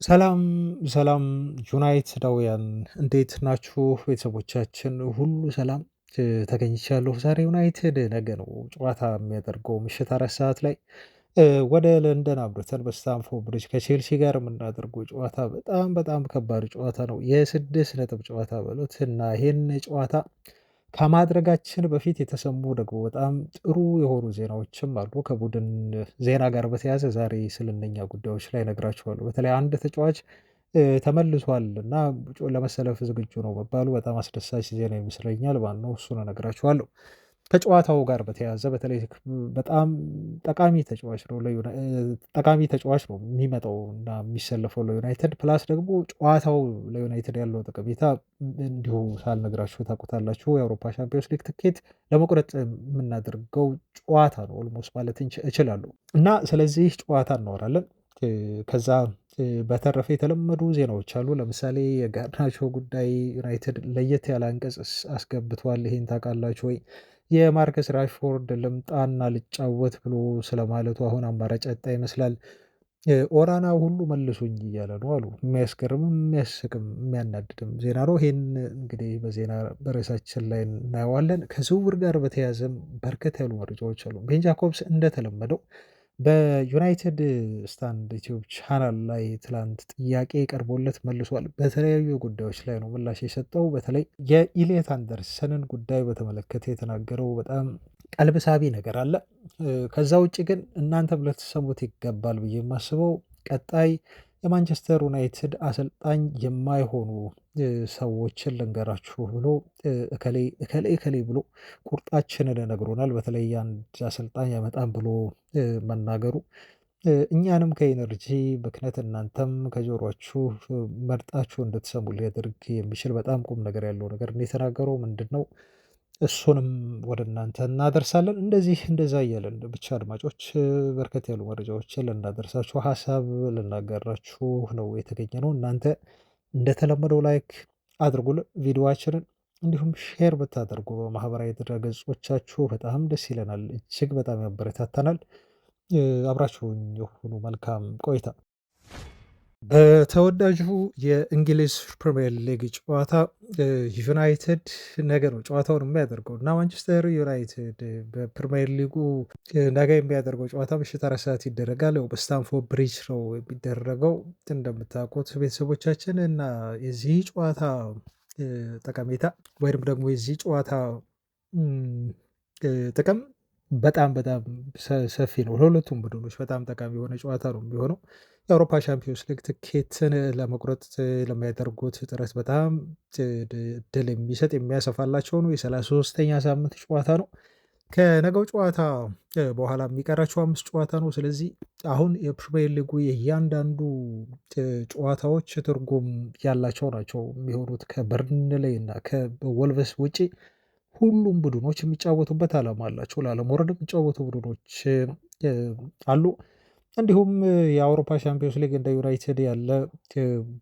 ሰላም ሰላም ዩናይትዳውያን እንዴት ናችሁ? ቤተሰቦቻችን ሁሉ ሰላም ተገኝቻለሁ። ዛሬ ዩናይትድ ነገ ነው ጨዋታ የሚያደርገው ምሽት 4 ሰዓት ላይ ወደ ለንደን አምርተን በስታንፎርድ ብሪጅ ከቼልሲ ጋር የምናደርገው ጨዋታ በጣም ከባድ ጨዋታ ነው። የ6 ነጥብ ጨዋታ በሉት እና ይሄን ጨዋታ ከማድረጋችን በፊት የተሰሙ ደግሞ በጣም ጥሩ የሆኑ ዜናዎችም አሉ። ከቡድን ዜና ጋር በተያያዘ ዛሬ ስለነኛ ጉዳዮች ላይ እነግራችኋለሁ። በተለይ አንድ ተጫዋች ተመልሷል እና ለመሰለፍ ዝግጁ ነው መባሉ በጣም አስደሳች ዜና ይመስለኛል። ማነው? እሱን እነግራችኋለሁ። ከጨዋታው ጋር በተያያዘ በተለይ በጣም ጠቃሚ ተጫዋች ነው ጠቃሚ ተጫዋች ነው የሚመጣው እና የሚሰለፈው ለዩናይትድ ፕላስ ደግሞ ጨዋታው ለዩናይትድ ያለው ጠቀሜታ እንዲሁ ሳልነግራችሁ ታውቁታላችሁ። የአውሮፓ ሻምፒዮንስ ሊግ ትኬት ለመቁረጥ የምናደርገው ጨዋታ ነው ኦልሞስት ማለት እችላለሁ እና ስለዚህ ጨዋታ እናወራለን። ከዛ በተረፈ የተለመዱ ዜናዎች አሉ። ለምሳሌ የጋርናቾ ጉዳይ ዩናይትድ ለየት ያለ አንቀጽ አስገብቷል። ይሄን ታውቃላችሁ ወይ? የማርከስ ራሽፎርድ ልምጣና ልጫወት ብሎ ስለማለቱ አሁን አማራጭ ያጣ ይመስላል። ኦናና ሁሉ መልሱኝ እያለ ነው አሉ። የሚያስገርምም የሚያስቅም የሚያናድድም ዜና ነው። ይሄን እንግዲህ በዜና በርዕሳችን ላይ እናየዋለን። ከዝውውር ጋር በተያያዘም በርከት ያሉ መረጃዎች አሉ። ቤን ጃኮብስ እንደተለመደው በዩናይትድ ስታንድ ዩቲዩብ ቻናል ላይ ትላንት ጥያቄ ቀርቦለት መልሷል። በተለያዩ ጉዳዮች ላይ ነው ምላሽ የሰጠው። በተለይ የኢሌት አንደርሰንን ጉዳይ በተመለከተ የተናገረው በጣም ቀልብ ሳቢ ነገር አለ። ከዛ ውጭ ግን እናንተም ልትሰሙት ይገባል ብዬ የማስበው ቀጣይ የማንቸስተር ዩናይትድ አሰልጣኝ የማይሆኑ ሰዎችን ልንገራችሁ ብሎ እከሌ እከሌ እከሌ ብሎ ቁርጣችንን ነግሮናል። በተለይ አንድ አሰልጣኝ ያመጣም ብሎ መናገሩ እኛንም ከኤነርጂ ብክነት እናንተም ከጆሯችሁ መርጣችሁ እንድትሰሙ ሊያደርግ የሚችል በጣም ቁም ነገር ያለው ነገር የተናገረው ምንድን ነው? እሱንም ወደ እናንተ እናደርሳለን። እንደዛ እያለን ብቻ አድማጮች በርከት ያሉ መረጃዎችን ልናደርሳችሁ ሀሳብ ልናጋራችሁ ነው የተገኘ ነው። እናንተ እንደተለመደው ላይክ አድርጉልን ቪዲዮዋችንን፣ እንዲሁም ሼር ብታደርጉ በማህበራዊ ድረገጾቻችሁ በጣም ደስ ይለናል፣ እጅግ በጣም ያበረታታናል። አብራችሁኝ የሆኑ መልካም ቆይታ። በተወዳጁ የእንግሊዝ ፕሪምየር ሊግ ጨዋታ ዩናይትድ ነገ ነው ጨዋታውን የሚያደርገው እና ማንቸስተር ዩናይትድ በፕሪምየር ሊጉ ነገ የሚያደርገው ጨዋታ ምሽት 4 ሰዓት ይደረጋል። ያው በስታንፎርድ ብሪጅ ነው የሚደረገው እንደምታውቁት ቤተሰቦቻችን እና የዚህ ጨዋታ ጠቀሜታ ወይም ደግሞ የዚህ ጨዋታ ጥቅም በጣም ሰፊ ነው። ለሁለቱም ቡድኖች በጣም ጠቃሚ የሆነ ጨዋታ ነው የሚሆነው። የአውሮፓ ሻምፒዮንስ ሊግ ትኬትን ለመቁረጥ ለሚያደርጉት ጥረት በጣም ድል የሚሰጥ የሚያሰፋላቸው ነው። የ33ኛ ሳምንት ጨዋታ ነው። ከነገው ጨዋታ በኋላ የሚቀራቸው 5 ጨዋታ ነው። ስለዚህ አሁን የፕሪሚየር ሊጉ የእያንዳንዱ ጨዋታዎች ትርጉም ያላቸው ናቸው የሚሆኑት ከበርንሌይ እና ከወልቨስ ውጪ ሁሉም ቡድኖች የሚጫወቱበት ዓላማ አላቸው። ላለመውረድ የሚጫወቱ ቡድኖች አሉ። እንዲሁም የአውሮፓ ሻምፒዮንስ ሊግ እንደ ዩናይትድ ያለ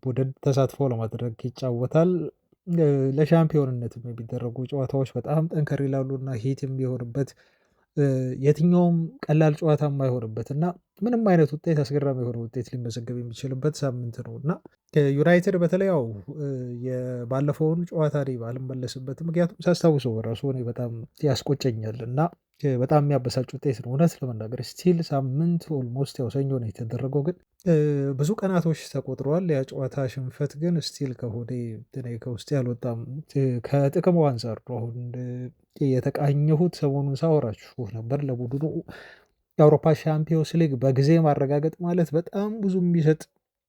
ቡድን ተሳትፎ ለማድረግ ይጫወታል። ለሻምፒዮንነት የሚደረጉ ጨዋታዎች በጣም ጠንከር ይላሉ እና ሂት የሚሆንበት የትኛውም ቀላል ጨዋታ የማይሆንበት እና ምንም አይነት ውጤት አስገራሚ የሆነ ውጤት ሊመዘገብ የሚችልበት ሳምንት ነው እና ዩናይትድ በተለይ ያው የባለፈውን ጨዋታ ላይ ባልመለስበትም ምክንያቱም ሳስታውሰው ራሱ እኔ በጣም ያስቆጨኛል እና በጣም የሚያበሳጭ ውጤት ነው እውነት ለመናገር ስቲል ሳምንት ኦልሞስት ያው ሰኞ ነው የተደረገው ግን ብዙ ቀናቶች ተቆጥረዋል። ያ ጨዋታ ሽንፈት ግን ስቲል ከሆዴ እኔ ከውስጤ አልወጣም። ከጥቅሙ አንፃር ነው አሁን የተቃኘሁት። ሰሞኑን ሳወራችሁ ነበር ለቡድኑ የአውሮፓ ሻምፒዮንስ ሊግ በጊዜ ማረጋገጥ ማለት በጣም ብዙ የሚሰጥ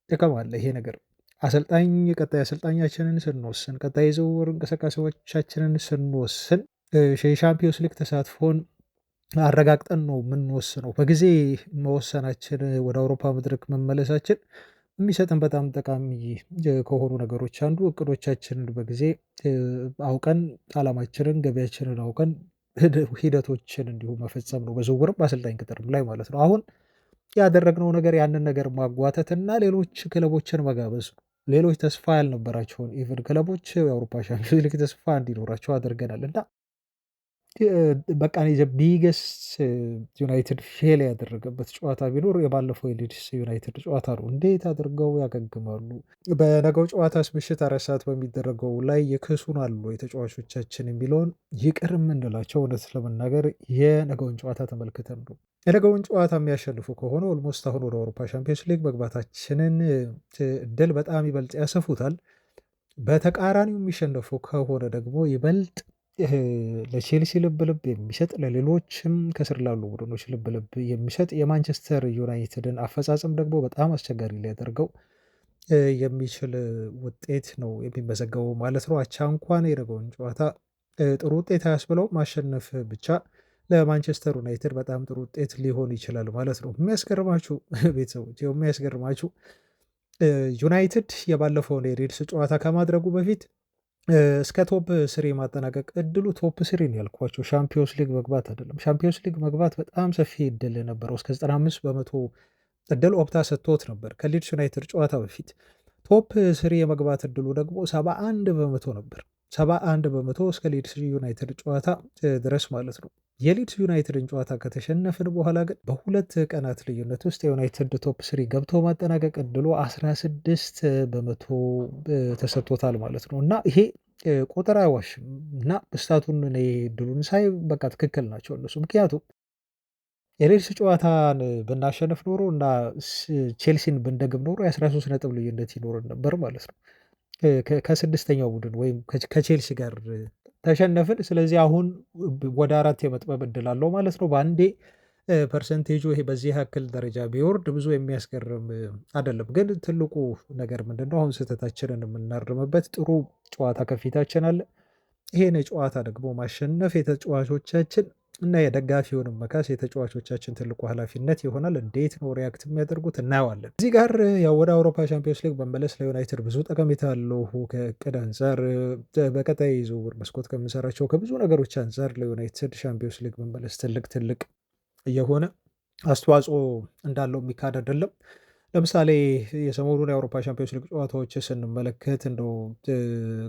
ጥቅም አለ። ይሄ ነገር ቀጣይ አሰልጣኛችንን ስንወስን፣ ቀጣይ የዝውውር እንቅስቃሴዎቻችንን ስንወስን የሻምፒዮንስ ሊግ ተሳትፎን አረጋግጠን ነው የምንወስነው። በጊዜ መወሰናችን ወደ አውሮፓ መድረክ መመለሳችን የሚሰጥን በጣም ጠቃሚ ከሆኑ ነገሮች አንዱ እቅዶቻችንን በጊዜ አውቀን አላማችንን ገበያችንን አውቀን ሂደቶችን እንዲሁ መፈጸም ነው። በዝውውርም በአሰልጣኝ ቅጥርም ላይ ማለት ነው። አሁን ያደረግነው ነገር ያንን ነገር ማጓተትና ሌሎች ክለቦችን መጋበዝ ነው። ሌሎች ተስፋ ያልነበራቸውን ኢቭን ክለቦች የአውሮፓ ሻምፒዮንስ ሊግ ተስፋ እንዲኖራቸው አድርገናል እና በቃ እኔ ቢገስት ዩናይትድ ፌል ያደረገበት ጨዋታ ቢኖር የባለፈው የሊድስ ዩናይትድ ጨዋታ ነው። እንዴት አድርገው ያገግማሉ! በነገው ጨዋታስ ምሽት 4 ሰዓት በሚደረገው ላይ ይክሱናል ወይ ተጫዋቾቻችን የሚለውን ይቅር የምንላቸው እውነት ለመናገር የነገውን ጨዋታ ተመልክተን ነው። የነገውን ጨዋታ የሚያሸንፉ ከሆነ ኦልሞስት አሁን ወደ አውሮፓ ሻምፒዮንስ ሊግ መግባታችንን እድል በጣም ይበልጥ ያሰፉታል። በተቃራኒው የሚሸነፉ ከሆነ ደግሞ ይበልጥ ለቼልሲ ልብ ልብ የሚሰጥ ለሌሎችም ከስር ላሉ ቡድኖች ልብ ልብ የሚሰጥ የማንቸስተር ዩናይትድን አፈጻጸም ደግሞ በጣም አስቸጋሪ ሊያደርገው የሚችል ውጤት ነው የሚመዘገበው ማለት ነው። አቻ እንኳን የነገውን ጨዋታ ጥሩ ውጤት አያስብለው፣ ማሸነፍ ብቻ ለማንቸስተር ዩናይትድ በጣም ጥሩ ውጤት ሊሆን ይችላል ማለት ነው። የሚያስገርማችሁ ቤተሰቦች የሚያስገርማችሁ ዩናይትድ የባለፈውን የሬድስ ጨዋታ ከማድረጉ በፊት እስከ ቶፕ ስሪ ማጠናቀቅ እድሉ ቶፕ ስሪ ነው ያልኳቸው፣ ሻምፒዮንስ ሊግ መግባት አይደለም። ሻምፒዮንስ ሊግ መግባት በጣም ሰፊ እድል ነበረው። እስከ 95 በመቶ እድል ኦፕታ ሰጥቶት ነበር ከሊድስ ዩናይትድ ጨዋታ በፊት። ቶፕ ስሪ የመግባት እድሉ ደግሞ 71 በመቶ ነበር። 71 በመቶ እስከ ሊድስ ዩናይትድ ጨዋታ ድረስ ማለት ነው። የሊድስ ዩናይትድን ጨዋታ ከተሸነፍን በኋላ ግን በሁለት ቀናት ልዩነት ውስጥ የዩናይትድ ቶፕ ስሪ ገብቶ ማጠናቀቅ እድሉ 16 በመቶ ተሰጥቶታል ማለት ነው። እና ይሄ ቁጥር አይዋሽም። እና ስታቱን እኔ እድሉን ሳይ በቃ ትክክል ናቸው እነሱ። ምክንያቱም የሌድስ ጨዋታን ብናሸንፍ ኖሮ እና ቼልሲን ብንደግም ኖሮ የ13 ነጥብ ልዩነት ይኖርን ነበር ማለት ነው ከስድስተኛው ቡድን ወይም ከቼልሲ ጋር ተሸነፍን። ስለዚህ አሁን ወደ 4 የመጥበብ እድል አለው ማለት ነው። በአንዴ ፐርሰንቴጁ ይሄ በዚህ ያክል ደረጃ ቢወርድ ብዙ የሚያስገርም አይደለም። ግን ትልቁ ነገር ምንድነው? አሁን ስህተታችንን የምናርምበት ጥሩ ጨዋታ ከፊታችን አለ። ይሄን ጨዋታ ደግሞ ማሸነፍ የተጫዋቾቻችን እና የደጋፊውንም መካስ የተጫዋቾቻችን ትልቁ ኃላፊነት ይሆናል። እንዴት ነው ሪያክት የሚያደርጉት እናየዋለን። እዚህ ጋር ያው ወደ አውሮፓ ቻምፒዮንስ ሊግ መመለስ ለዩናይትድ ብዙ ጠቀሜታ አለው። ከእቅድ አንጻር በቀጣይ ዝውውር መስኮት ከምንሰራቸው ከብዙ ነገሮች አንጻር ለዩናይትድ ቻምፒዮንስ ሊግ መመለስ ትልቅ የሆነ አስተዋጽኦ እንዳለው የሚካድ አይደለም። ለምሳሌ የሰሞኑን የአውሮፓ ሻምፒዮንስ ሊግ ጨዋታዎች ስንመለከት እንደው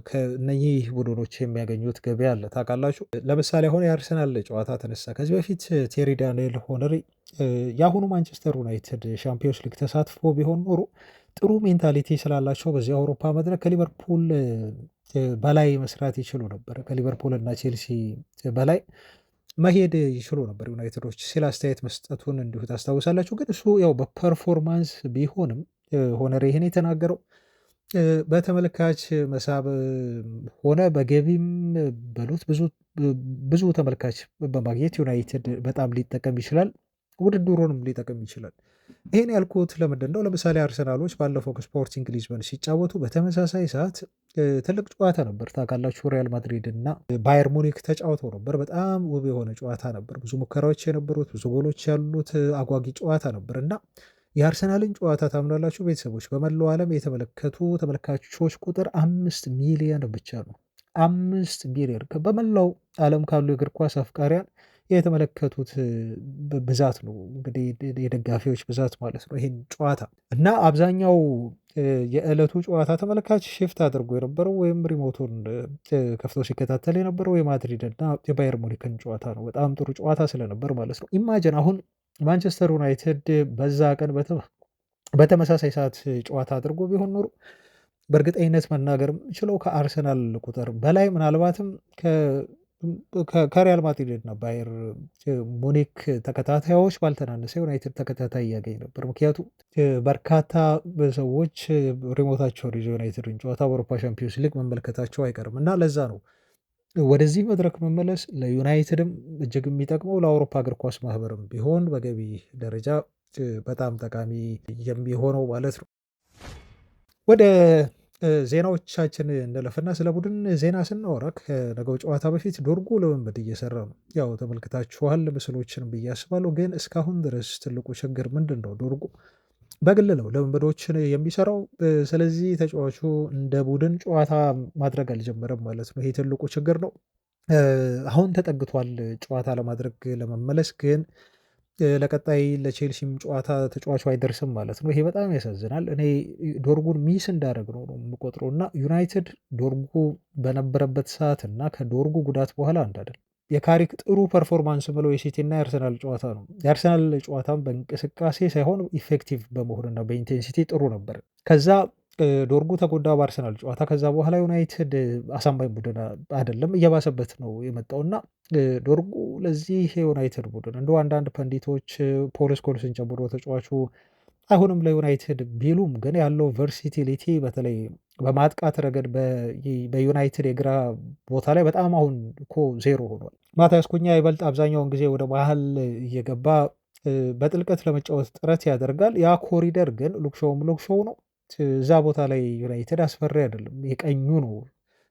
ከእነኚህ ቡድኖች የሚያገኙት ገቢ አለ ታውቃላችሁ። ለምሳሌ አሁን የአርሰናል ጨዋታ ተነሳ። ከዚህ በፊት ቴሪ ዳንኤል ሆነሪ የአሁኑ ማንቸስተር ዩናይትድ ሻምፒዮንስ ሊግ ተሳትፎ ቢሆን ኖሮ ጥሩ ሜንታሊቲ ስላላቸው በዚህ አውሮፓ መድረክ ከሊቨርፑል በላይ መስራት ይችሉ ነበር። ከሊቨርፑል እና ቼልሲ በላይ መሄድ ይችሉ ነበር ዩናይትዶች ሲል አስተያየት መስጠቱን እንዲሁ ታስታውሳላችሁ። ግን እሱ ያው በፐርፎርማንስ ቢሆንም ሆነር ይህን የተናገረው በተመልካች መሳብ ሆነ በገቢም በሉት ብዙ ተመልካች በማግኘት ዩናይትድ በጣም ሊጠቀም ይችላል፣ ውድድሩንም ሊጠቀም ይችላል። ይህን ያልኩት ለምንድን ነው? ለምሳሌ አርሰናሎች ባለፈው ከስፖርቲንግ ሊዝበን ሲጫወቱ በተመሳሳይ ሰዓት ትልቅ ጨዋታ ነበር ታውቃላችሁ። ሪያል ማድሪድ እና ባየር ሙኒክ ተጫውተው ነበር። በጣም ውብ የሆነ ጨዋታ ነበር። ብዙ ሙከራዎች የነበሩት፣ ብዙ ጎሎች ያሉት አጓጊ ጨዋታ ነበር እና የአርሰናልን ጨዋታ ታምናላችሁ ቤተሰቦች? በመላው ዓለም የተመለከቱ ተመልካቾች ቁጥር 5 ሚሊዮን ብቻ ነው። 5 ሚሊዮን በመላው ዓለም ካሉ የእግር ኳስ አፍቃሪያን የተመለከቱት ብዛት ነው እንግዲህ የደጋፊዎች ብዛት ማለት ነው ይሄን ጨዋታ እና አብዛኛው የዕለቱ ጨዋታ ተመልካች ሽፍት አድርጎ የነበረው ወይም ሪሞቱን ከፍቶ ሲከታተል የነበረው የማድሪድ እና የባየር ሙኒክን ጨዋታ ነው። በጣም ጥሩ ጨዋታ ስለነበር ማለት ነው። ኢማጅን አሁን ማንቸስተር ዩናይትድ በዛ ቀን በተመሳሳይ ሰዓት ጨዋታ አድርጎ ቢሆን ኖሮ በእርግጠኝነት መናገር የምችለው ከአርሰናል ቁጥር በላይ ምናልባትም ከሪያል ማድሪድ እና ባየር ሙኒክ ተከታታዮች ባልተናነሰ ዩናይትድ ተከታታይ እያገኝ ነበር። ምክንያቱም በርካታ ሰዎች ሪሞታቸውን ይዞ ዩናይትድን ጨዋታ በአውሮፓ ሻምፒዮንስ ሊግ መመልከታቸው አይቀርም እና ለዛ ነው ወደዚህ መድረክ መመለስ ለዩናይትድም እጅግ የሚጠቅመው ለአውሮፓ እግር ኳስ ማህበርም ቢሆን በገቢ ደረጃ በጣም ጠቃሚ የሚሆነው ማለት ነው። ወደ ዜናዎቻችን እንለፍና ስለ ቡድን ዜና ስናወራ ከነገው ጨዋታ በፊት ዶርጉ ልምምድ እየሰራ ነው። ያው ተመልክታችኋል ምስሎችን ብዬ አስባለሁ። ግን እስካሁን ድረስ ትልቁ ችግር ምንድን ነው? ዶርጉ በግል ነው ልምምዶችን የሚሰራው። ስለዚህ ተጫዋቹ እንደ ቡድን ጨዋታ ማድረግ አልጀመረም ማለት ነው። ይሄ ትልቁ ችግር ነው። አሁን ተጠግቷል ጨዋታ ለማድረግ ለመመለስ ግን ለቀጣይ ለቼልሲም ጨዋታ ተጫዋቹ አይደርስም ማለት ነው። ይሄ በጣም ያሳዝናል። እኔ ዶርጉን ሚስ እንዳደረግ ነው የምቆጥረው እና ዩናይትድ ዶርጉ በነበረበት ሰዓት እና ከዶርጉ ጉዳት በኋላ አንድ አይደለም። የካሪክ ጥሩ ፐርፎርማንስ ብለው የሲቲና የአርሰናል ጨዋታ ነው። የአርሰናል ጨዋታም በእንቅስቃሴ ሳይሆን ኢፌክቲቭ በመሆንና በኢንቴንሲቲ ጥሩ ነበር። ከዛ ዶርጉ ተጎዳ በአርሰናል ጨዋታ። ከዛ በኋላ ዩናይትድ አሳማኝ ቡድን አይደለም፣ እየባሰበት ነው የመጣውና ዶርጉ ለዚህ የዩናይትድ ቡድን እንደ አንዳንድ ፐንዲቶች ፖል ስኮልስን ጨምሮ ተጫዋቹ አይሆንም ለዩናይትድ ቢሉም ግን ያለው ቨርሲቲሊቲ በተለይ በማጥቃት ረገድ በዩናይትድ የግራ ቦታ ላይ በጣም አሁን እኮ ዜሮ ሆኗል። ማቲያስ ኩኛ ይበልጥ አብዛኛውን ጊዜ ወደ መሀል እየገባ በጥልቀት ለመጫወት ጥረት ያደርጋል። ያ ኮሪደር ግን ሉክሾው ነው። እዛ ቦታ ላይ ዩናይትድ አስፈሪ አይደለም። የቀኙ ነው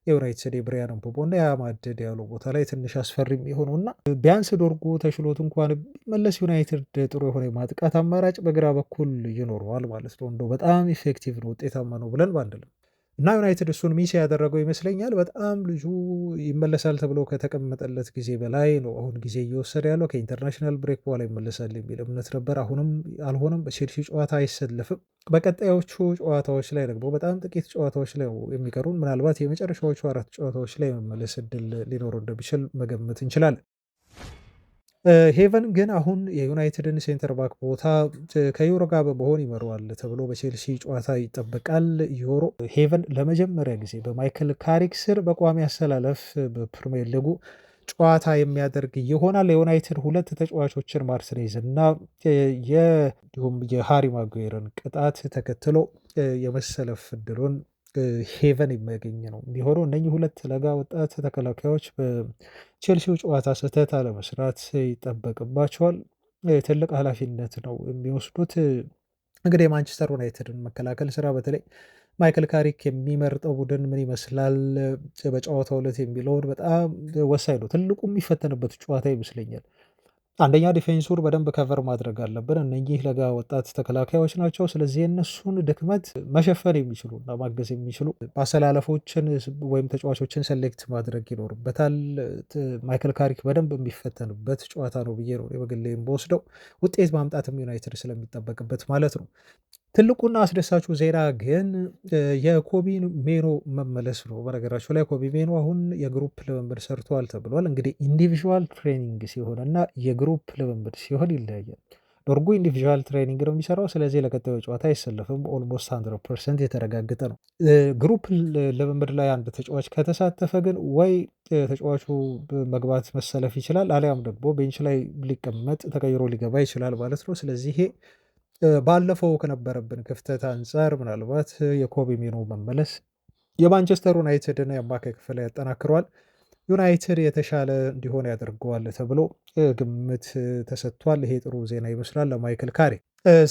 የዩናይትድ የብሪያን ምቦሞ እና የአማድ ያለው ቦታ ላይ ትንሽ አስፈሪም የሆነውና ቢያንስ ዶርጉ ተሽሎት እንኳን ቢመለስ ዩናይትድ ጥሩ የሆነ የማጥቃት አማራጭ በግራ በኩል ይኖረዋል ማለት ነው። እንደው በጣም ኢፌክቲቭ ነው ውጤታማ ነው ብለን ባንልም እና ዩናይትድ እሱን ሚስ ያደረገው ይመስለኛል። በጣም ልጁ ይመለሳል ተብሎ ከተቀመጠለት ጊዜ በላይ ነው አሁን ጊዜ እየወሰደ ያለው። ከኢንተርናሽናል ብሬክ በኋላ ይመለሳል የሚል እምነት ነበር። አሁንም አልሆነም። በቼልሲ ጨዋታ አይሰለፍም። በቀጣዮቹ ጨዋታዎች ላይ ደግሞ በጣም ጥቂት ጨዋታዎች ላይ የሚቀሩን ምናልባት የመጨረሻዎቹ 4 ጨዋታዎች ላይ መመለስ እድል ሊኖረው እንደሚችል መገመት እንችላለን። ሄቨን ግን አሁን የዩናይትድን ሴንተር ባክ ቦታ ከዩሮ ጋር በመሆን ይመረዋል ተብሎ በቼልሲ ጨዋታ ይጠበቃል። ዩሮ ሄቨን ለመጀመሪያ ጊዜ በማይክል ካሪክ ስር በቋሚ አሰላለፍ በፕሪሚየር ሊጉ ጨዋታ የሚያደርግ ይሆናል። የዩናይትድ 2 ተጫዋቾችን ማርቲኔዝ እና እንዲሁም የሃሪ ማጉዌርን ቅጣት ተከትሎ የመሰለፍ እድሉን ሄቨን የሚያገኝ ነው የሚሆነው። እነኚህ 2 ለጋ ወጣት ተከላካዮች በቼልሲው ጨዋታ ስህተት አለመስራት ይጠበቅባቸዋል። ትልቅ ኃላፊነት ነው የሚወስዱት። እንግዲህ የማንቸስተር ዩናይትድን መከላከል ስራ በተለይ ማይክል ካሪክ የሚመርጠው ቡድን ምን ይመስላል በጨዋታው ዕለት የሚለውን በጣም ወሳኝ ነው። ትልቁ የሚፈተንበት ጨዋታ ይመስለኛል። አንደኛ ዲፌንሱን በደንብ ከቨር ማድረግ አለብን። እነኚህ ለጋ ወጣት ተከላካዮች ናቸው። ስለዚህ የእነሱን ድክመት መሸፈን የሚችሉ እና ማገዝ የሚችሉ አሰላለፎችን ወይም ተጫዋቾችን ሰሌክት ማድረግ ይኖርበታል። ማይክል ካሪክ በደንብ የሚፈተንበት ጨዋታ ነው ብዬ ነው በግሌ የምወስደው። ውጤት ማምጣትም ዩናይትድ ስለሚጠበቅበት ማለት ነው። ትልቁና አስደሳቹ ዜና ግን የኮቢ ሜኖ መመለስ ነው። በነገራችሁ ላይ ኮቢ ሜኖ አሁን የግሩፕ ልምምድ ሰርቷል ተብሏል። እንግዲህ ኢንዲቪዥዋል ትሬኒንግ ሲሆን እና የግሩፕ ልምምድ ሲሆን ይለያያል። ዶርጉ ኢንዲቪዥዋል ትሬኒንግ ነው የሚሰራው። ስለዚህ ለቀጣዩ ጨዋታ አይሰለፍም። ኦልሞስት 100% የተረጋገጠ ነው። ግሩፕ ልምምድ ላይ አንድ ተጫዋች ከተሳተፈ ግን ወይ ተጫዋቹ መግባት መሰለፍ ይችላል፣ አሊያም ደግሞ ቤንች ላይ ሊቀመጥ ተቀይሮ ሊገባ ይችላል ማለት ነው። ስለዚህ ይሄ ባለፈው ከነበረብን ክፍተት አንጻር ምናልባት የኮቢ ሜኖ መመለስ የማንቸስተር ዩናይትድን የአማካይ ክፍል ያጠናክረዋል፣ ዩናይትድ የተሻለ እንዲሆን ያደርገዋል ተብሎ ግምት ተሰጥቷል። ይሄ ጥሩ ዜና ይመስላል ለማይክል ካሪክ።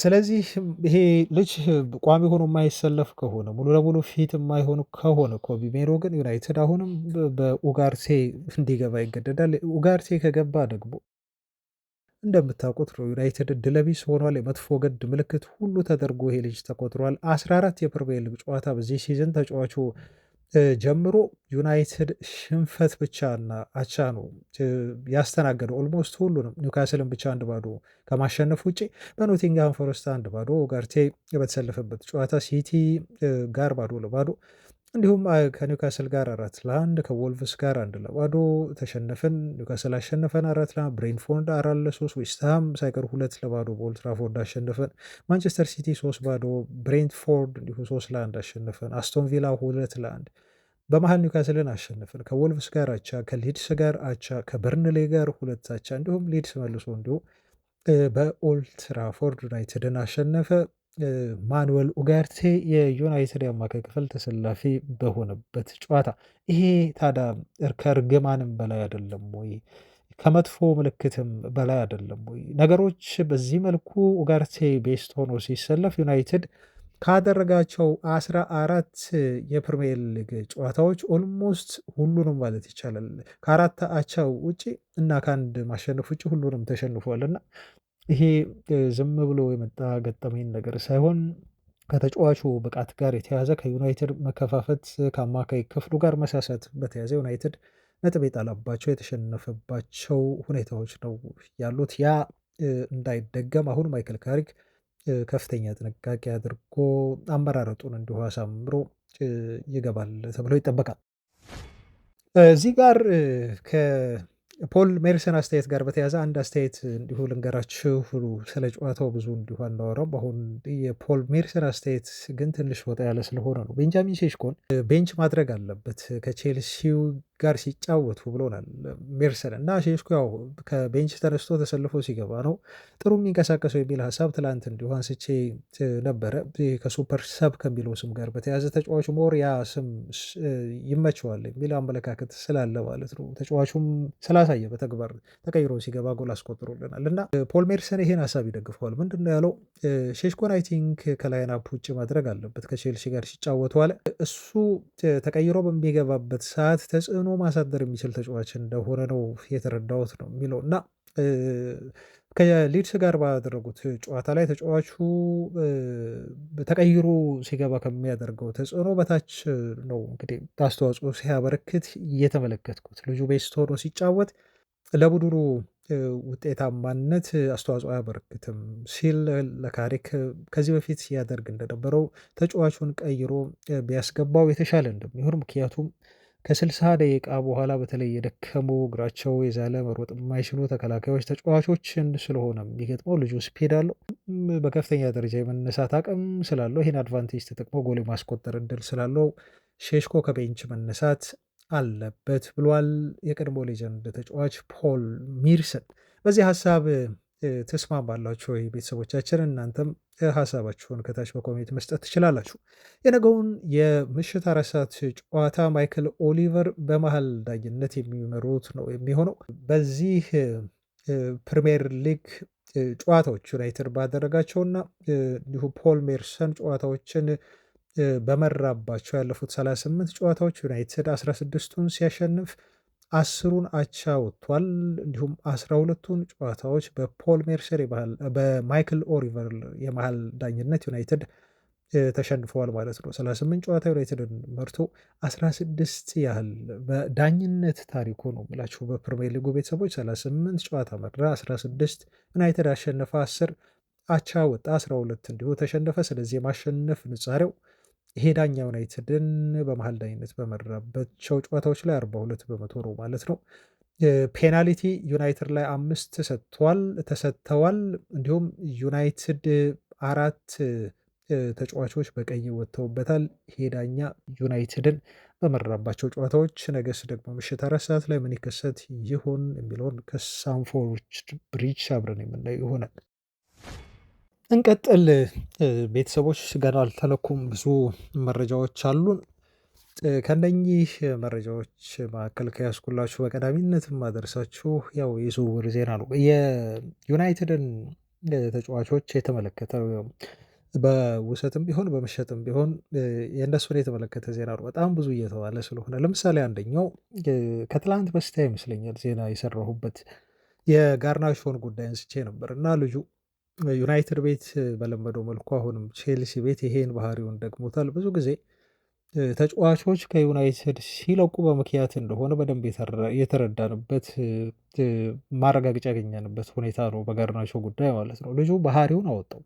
ስለዚህ ይሄ ልጅ ቋሚ ሆኖ የማይሰለፍ ከሆነ ሙሉ ለሙሉ ፊት የማይሆኑ ከሆነ ኮቢ ሜኖ ግን ዩናይትድ አሁንም በኡጋርቴ እንዲገባ ይገደዳል። ኡጋርቴ ከገባ ደግሞ እንደምታውቁት ነው ዩናይትድ ድለቢስ ሆኗል። የመጥፎ ገድ ምልክት ሁሉ ተደርጎ ይሄ ልጅ ተቆጥሯል። 14 የፕሪሚየር ሊግ ጨዋታ በዚህ ሲዝን ተጫዋቹ ጀምሮ ዩናይትድ ሽንፈት ብቻና አቻ ነው ያስተናገደው። ኦልሞስት ሁሉንም ኒውካስልን ብቻ 1-0 ከማሸነፍ ውጭ በኖቲንግሃም ፎረስት 1-0፣ ጋርቴ በተሰለፈበት ጨዋታ ሲቲ ጋር 0-0፣ እንዲሁም ከኒውካስል ጋር 4-1፣ ከወልቭስ ጋር 1-0 ተሸነፍን። ኒውካስል አሸነፈን 4-1፣ ብሬንትፎርድ 4-3፣ ዌስትሃም ሳይቀር 2-0 በኦልትራፎርድ አሸነፈን። ማንቸስተር ሲቲ 3-0 ብሬንትፎርድ እንዲሁ 3-1 አሸነፈን። አስቶን ቪላ 2-1 በመሀል ኒውካስልን አሸነፈን። ከወልቭስ ጋር አቻ፣ ከሊድስ ጋር አቻ፣ ከበርንሌ ጋር 2 አቻ፣ እንዲሁም ሊድስ መልሶ እንዲሁ በኦልትራፎርድ ዩናይትድን አሸነፈ። ማኑዌል ኡጋርቴ የዩናይትድ የአማካይ ክፍል ተሰላፊ በሆነበት ጨዋታ ይሄ ታዲያ ከእርግማንም በላይ አይደለም ወይ? ከመጥፎ ምልክትም በላይ አይደለም ወይ? ነገሮች በዚህ መልኩ ኡጋርቴ ቤስት ሆኖ ሲሰለፍ ዩናይትድ ካደረጋቸው 14 የፕሪሚየር ሊግ ጨዋታዎች ኦልሞስት ሁሉንም ማለት ይቻላል ከ4 አቻው ውጭ እና ከአንድ ማሸነፍ ውጭ ሁሉንም ተሸንፏል እና ይሄ ዝም ብሎ የመጣ ገጠመኝ ነገር ሳይሆን ከተጫዋቹ ብቃት ጋር የተያዘ ከዩናይትድ መከፋፈት ከአማካይ ክፍሉ ጋር መሳሳት በተያዘ ዩናይትድ ነጥብ የጣለባቸው የተሸነፈባቸው ሁኔታዎች ነው ያሉት። ያ እንዳይደገም አሁን ማይክል ካሪክ ከፍተኛ ጥንቃቄ አድርጎ አመራረጡን እንዲሁ አሳምሮ ይገባል ተብሎ ይጠበቃል። እዚህ ጋር ፖል ሜርሰን አስተያየት ጋር በተያያዘ አንድ አስተያየት እንዲሁ ልንገራችሁ። ስለ ጨዋታው ብዙ እንዲሁ አናወራም። አሁን የፖል ሜርሰን አስተያየት ግን ትንሽ ወጣ ያለ ስለሆነ ነው። ቤንጃሚን ሴስኮን ቤንች ማድረግ አለበት ከቼልሲው ጋር ሲጫወቱ ብሎናል ሜርሰን እና ሴስኮ ያው ከቤንች ተነስቶ ተሰልፎ ሲገባ ነው ጥሩ የሚንቀሳቀሰው የሚል ሀሳብ ትላንት እንዲሁ አንስቼ ነበረ። ከሱፐር ሰብ ከሚለው ስም ጋር በተያያዘ ተጫዋቹ ሞር ያ ስም ይመቸዋል የሚል አመለካከት ስላለ ማለት ነው። ተጫዋቹም ስላሳየ በተግባር ተቀይሮ ሲገባ ጎል አስቆጥሮልናል እና ፖል ሜርሰን ይሄን ሀሳብ ይደግፈዋል። ምንድን ነው ያለው? ሼሽኮን አይ ቲንክ ከላይናፕ ውጭ ማድረግ አለበት ከቼልሲ ጋር ሲጫወቱ አለ። እሱ ተቀይሮ በሚገባበት ሰዓት ተጽዕኖ ማሳደር የሚችል ተጫዋች እንደሆነ ነው የተረዳሁት ነው የሚለው እና ከሊድስ ጋር ባደረጉት ጨዋታ ላይ ተጫዋቹ ተቀይሮ ሲገባ ከሚያደርገው ተጽዕኖ በታች ነው እንግዲህ አስተዋጽኦ ሲያበረክት እየተመለከትኩት። ልጁ ቤስት ሆኖ ሲጫወት ለቡድኑ ውጤታማነት አስተዋጽኦ አያበረክትም ሲል ለካሪክ ከዚህ በፊት ሲያደርግ እንደነበረው ተጫዋቹን ቀይሮ ቢያስገባው የተሻለ እንደሚሆን ምክንያቱም ከ60 ደቂቃ በኋላ በተለይ የደከሙ እግራቸው የዛለ መሮጥ የማይችሉ ተከላካዮች ተጫዋቾችን ስለሆነ የሚገጥመው ልጁ ስፒድ አለው፣ በከፍተኛ ደረጃ የመነሳት አቅም ስላለው ይህን አድቫንቴጅ ተጠቅሞ ጎል የማስቆጠር እድል ስላለው ሼሽኮ ከቤንች መነሳት አለበት ብሏል የቀድሞ ሌጀንድ ተጫዋች ፖል ሜርሰን። በዚህ ሀሳብ ትስማማላችሁ ወይ ቤተሰቦቻችን? እናንተም ሀሳባችሁን ከታች በኮሜንት መስጠት ትችላላችሁ። የነገውን የምሽት 4 ሰዓት ጨዋታ ማይክል ኦሊቨር በመሀል ዳኝነት የሚመሩት ነው የሚሆነው። በዚህ ፕሪሚየር ሊግ ጨዋታዎች ዩናይትድ ባደረጋቸውና እንዲሁ ፖል ሜርሰን ጨዋታዎችን በመራባቸው ያለፉት 38 ጨዋታዎች ዩናይትድ 16ቱን ሲያሸንፍ 10ሩን አቻ ወጥቷል። እንዲሁም 12ቱን ጨዋታዎች በፖል ሜርሰን በማይክል ኦሊቨር የመሃል ዳኝነት ዩናይትድ ተሸንፈዋል ማለት ነው። 38 ጨዋታ ዩናይትድን መርቶ 16 ያህል በዳኝነት ታሪኩ ነው የምላችሁ በፕሪሚየር ሊጉ ቤተሰቦች 38 ጨዋታ መራ፣ 16 ዩናይትድ አሸነፈ፣ 10 አቻ ወጣ፣ 12 እንዲሁ ተሸነፈ። ስለዚህ የማሸነፍ ንጻሬው ይሄ ዳኛ ዩናይትድን በመሀል ዳኝነት በመራባቸው ጨዋታዎች ላይ 42 በመቶ ነው ማለት ነው። ፔናልቲ ዩናይትድ ላይ 5 ተሰጥተዋል። እንዲሁም ዩናይትድ 4 ተጫዋቾች በቀይ ወጥተውበታል። ይሄ ዳኛ ዩናይትድን በመራባቸው ጨዋታዎች። ነገስ ደግሞ ምሽት 4 ሰዓት ላይ ምን ይከሰት ይሆን የሚለውን ከስታንፎርድ ብሪጅ አብረን የምናየው ይሆናል። እንቀጥል ቤተሰቦች፣ ገና አልተለኩም፣ ብዙ መረጃዎች አሉን። ከነኚህ መረጃዎች መካከል ከያዝኩላችሁ በቀዳሚነት ማደርሳችሁ ያው የዝውውር ዜና ነው። የዩናይትድን ተጫዋቾች የተመለከተ በውሰትም ቢሆን በመሸጥም ቢሆን የእነሱን የተመለከተ ዜና ነው። በጣም ብዙ እየተባለ ስለሆነ ለምሳሌ አንደኛው ከትላንት በስቲያ ይመስለኛል ዜና የሰራሁበት የጋርናቾን ጉዳይ አንስቼ ነበር እና ልጁ ዩናይትድ ቤት በለመደው መልኩ አሁንም ቼልሲ ቤት ይሄን ባህሪውን ደግሞታል። ብዙ ጊዜ ተጫዋቾች ከዩናይትድ ሲለቁ በምክንያት እንደሆነ በደንብ የተረዳንበት ማረጋገጫ ያገኘንበት ሁኔታ ነው በጋርናቾ ጉዳይ ማለት ነው። ልጁ ባህሪውን አወጣው።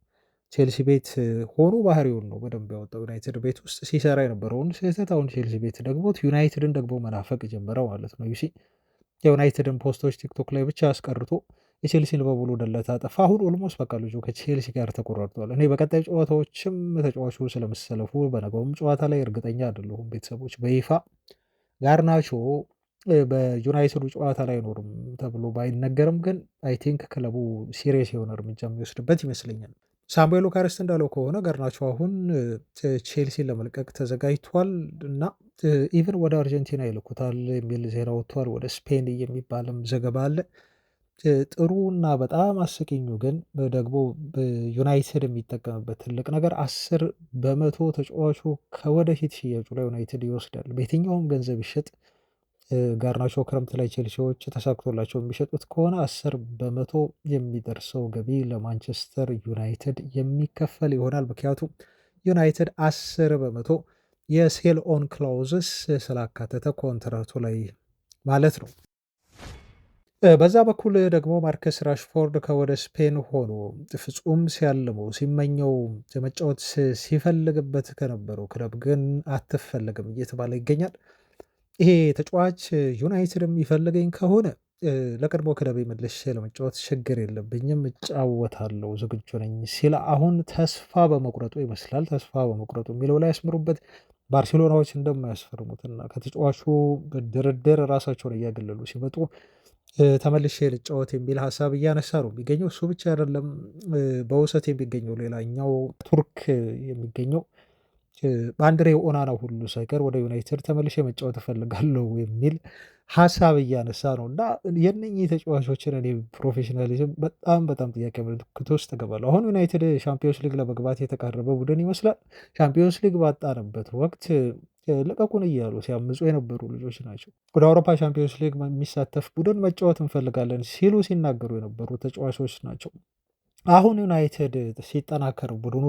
ቼልሲ ቤት ሆኖ ባህሪውን ነው በደንብ ያወጣው። ዩናይትድ ቤት ውስጥ ሲሰራ የነበረውን ስህተት አሁን ቼልሲ ቤት ደግሞት ዩናይትድን ደግሞ መናፈቅ ጀመረ ማለት ነው። ዩሲ የዩናይትድን ፖስቶች ቲክቶክ ላይ ብቻ አስቀርቶ የቼልሲን በሙሉ ደለት አጠፋ። አሁን ኦልሞስት በቃ ልጁ ከቼልሲ ጋር ተቆራርጧል። እኔ በቀጣይ ጨዋታዎችም ተጫዋቹ ስለመሰለፉ በነገውም ጨዋታ ላይ እርግጠኛ አይደለሁም ቤተሰቦች። በይፋ ጋርናቾ በዩናይትዱ ጨዋታ ላይ አይኖርም ተብሎ ባይነገርም ግን አይ ቲንክ ክለቡ ሲሪየስ የሆነ እርምጃ የሚወስድበት ይመስለኛል። ሳሙኤል ሉካርስ እንዳለው ከሆነ ጋርናቾ አሁን ቼልሲን ለመልቀቅ ተዘጋጅቷል እና ኢቨን ወደ አርጀንቲና ይልኩታል የሚል ዜና ወጥቷል። ወደ ስፔን የሚባልም ዘገባ አለ። ጥሩ እና በጣም አስቂኙ ግን ደግሞ ዩናይትድ የሚጠቀምበት ትልቅ ነገር 10% ተጫዋቹ ከወደፊት ሽያጩ ላይ ዩናይትድ ይወስዳል። በየትኛውም ገንዘብ ይሸጥ ጋርናቾ ክረምት ላይ ቼልሲዎች ተሳክቶላቸው የሚሸጡት ከሆነ 10% የሚደርሰው ገቢ ለማንቸስተር ዩናይትድ የሚከፈል ይሆናል። ምክንያቱም ዩናይትድ 10% የሴል ኦን ክላውዝስ ስላካተተ ኮንትራቱ ላይ ማለት ነው። በዛ በኩል ደግሞ ማርከስ ራሽፎርድ ከወደ ስፔን ሆኖ ፍጹም ሲያልመው ሲመኘው መጫወት ሲፈልግበት ከነበረው ክለብ ግን አትፈለግም እየተባለ ይገኛል። ይሄ ተጫዋች ዩናይትድም ይፈልገኝ ከሆነ ለቀድሞ ክለቤ መልሼ ለመጫወት ችግር የለብኝም፣ እጫወታለሁ፣ ዝግጁ ነኝ ሲል አሁን ተስፋ በመቁረጡ ይመስላል። ተስፋ በመቁረጡ የሚለው ላይ ያስምሩበት። ባርሴሎናዎች እንደማያስፈርሙትና ከተጫዋቹ ድርድር ራሳቸውን እያገለሉ ሲመጡ ተመልሼ ልጫወት የሚል ሀሳብ እያነሳ ነው የሚገኘው። እሱ ብቻ አይደለም። በውሰት የሚገኘው ሌላኛው ቱርክ የሚገኘው በአንድሬ ኦናና ሁሉ ሳይቀር ወደ ዩናይትድ ተመልሼ መጫወት እፈልጋለሁ የሚል ሀሳብ እያነሳ ነው እና የእነኚህ ተጫዋቾችን እኔ ፕሮፌሽናሊዝም በጣም ጥያቄ ምልክት ውስጥ እገባለሁ። አሁን ዩናይትድ ሻምፒዮንስ ሊግ ለመግባት የተቃረበ ቡድን ይመስላል። ሻምፒዮንስ ሊግ ባጣንበት ወቅት ልቀቁን እያሉ ሲያምፁ የነበሩ ልጆች ናቸው። ወደ አውሮፓ ሻምፒዮንስ ሊግ የሚሳተፍ ቡድን መጫወት እንፈልጋለን ሲሉ ሲናገሩ የነበሩ ተጫዋቾች ናቸው። አሁን ዩናይትድ ሲጠናከር ቡድኑ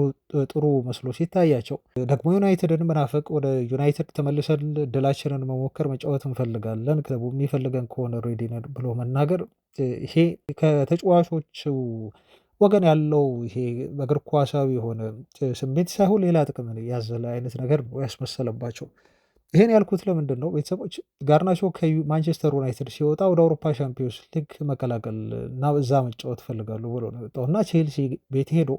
ጥሩ መስሎ ሲታያቸው ደግሞ ዩናይትድን መናፈቅ ወደ ዩናይትድ ተመልሰን ድላችንን መሞከር መጫወት እንፈልጋለን ክለቡ የሚፈልገን ከሆነ ሬዲ ነን ብሎ መናገር ይሄ ከተጫዋቾቹ ወገን ያለው ይሄ በእግር ኳሳዊ የሆነ ስሜት ሳይሆን ሌላ ጥቅም ያዘለ አይነት ነገር ነው ያስመሰለባቸው። ይሄን ያልኩት ለምንድን ነው? ቤተሰቦች ጋርናቾ ከማንቸስተር ዩናይትድ ሲወጣ ወደ አውሮፓ ሻምፒዮንስ ሊግ መቀላቀል እና እዛ መጫወት እፈልጋለሁ ብሎ ነው የወጣው እና ቼልሲ ቤት ሄዶ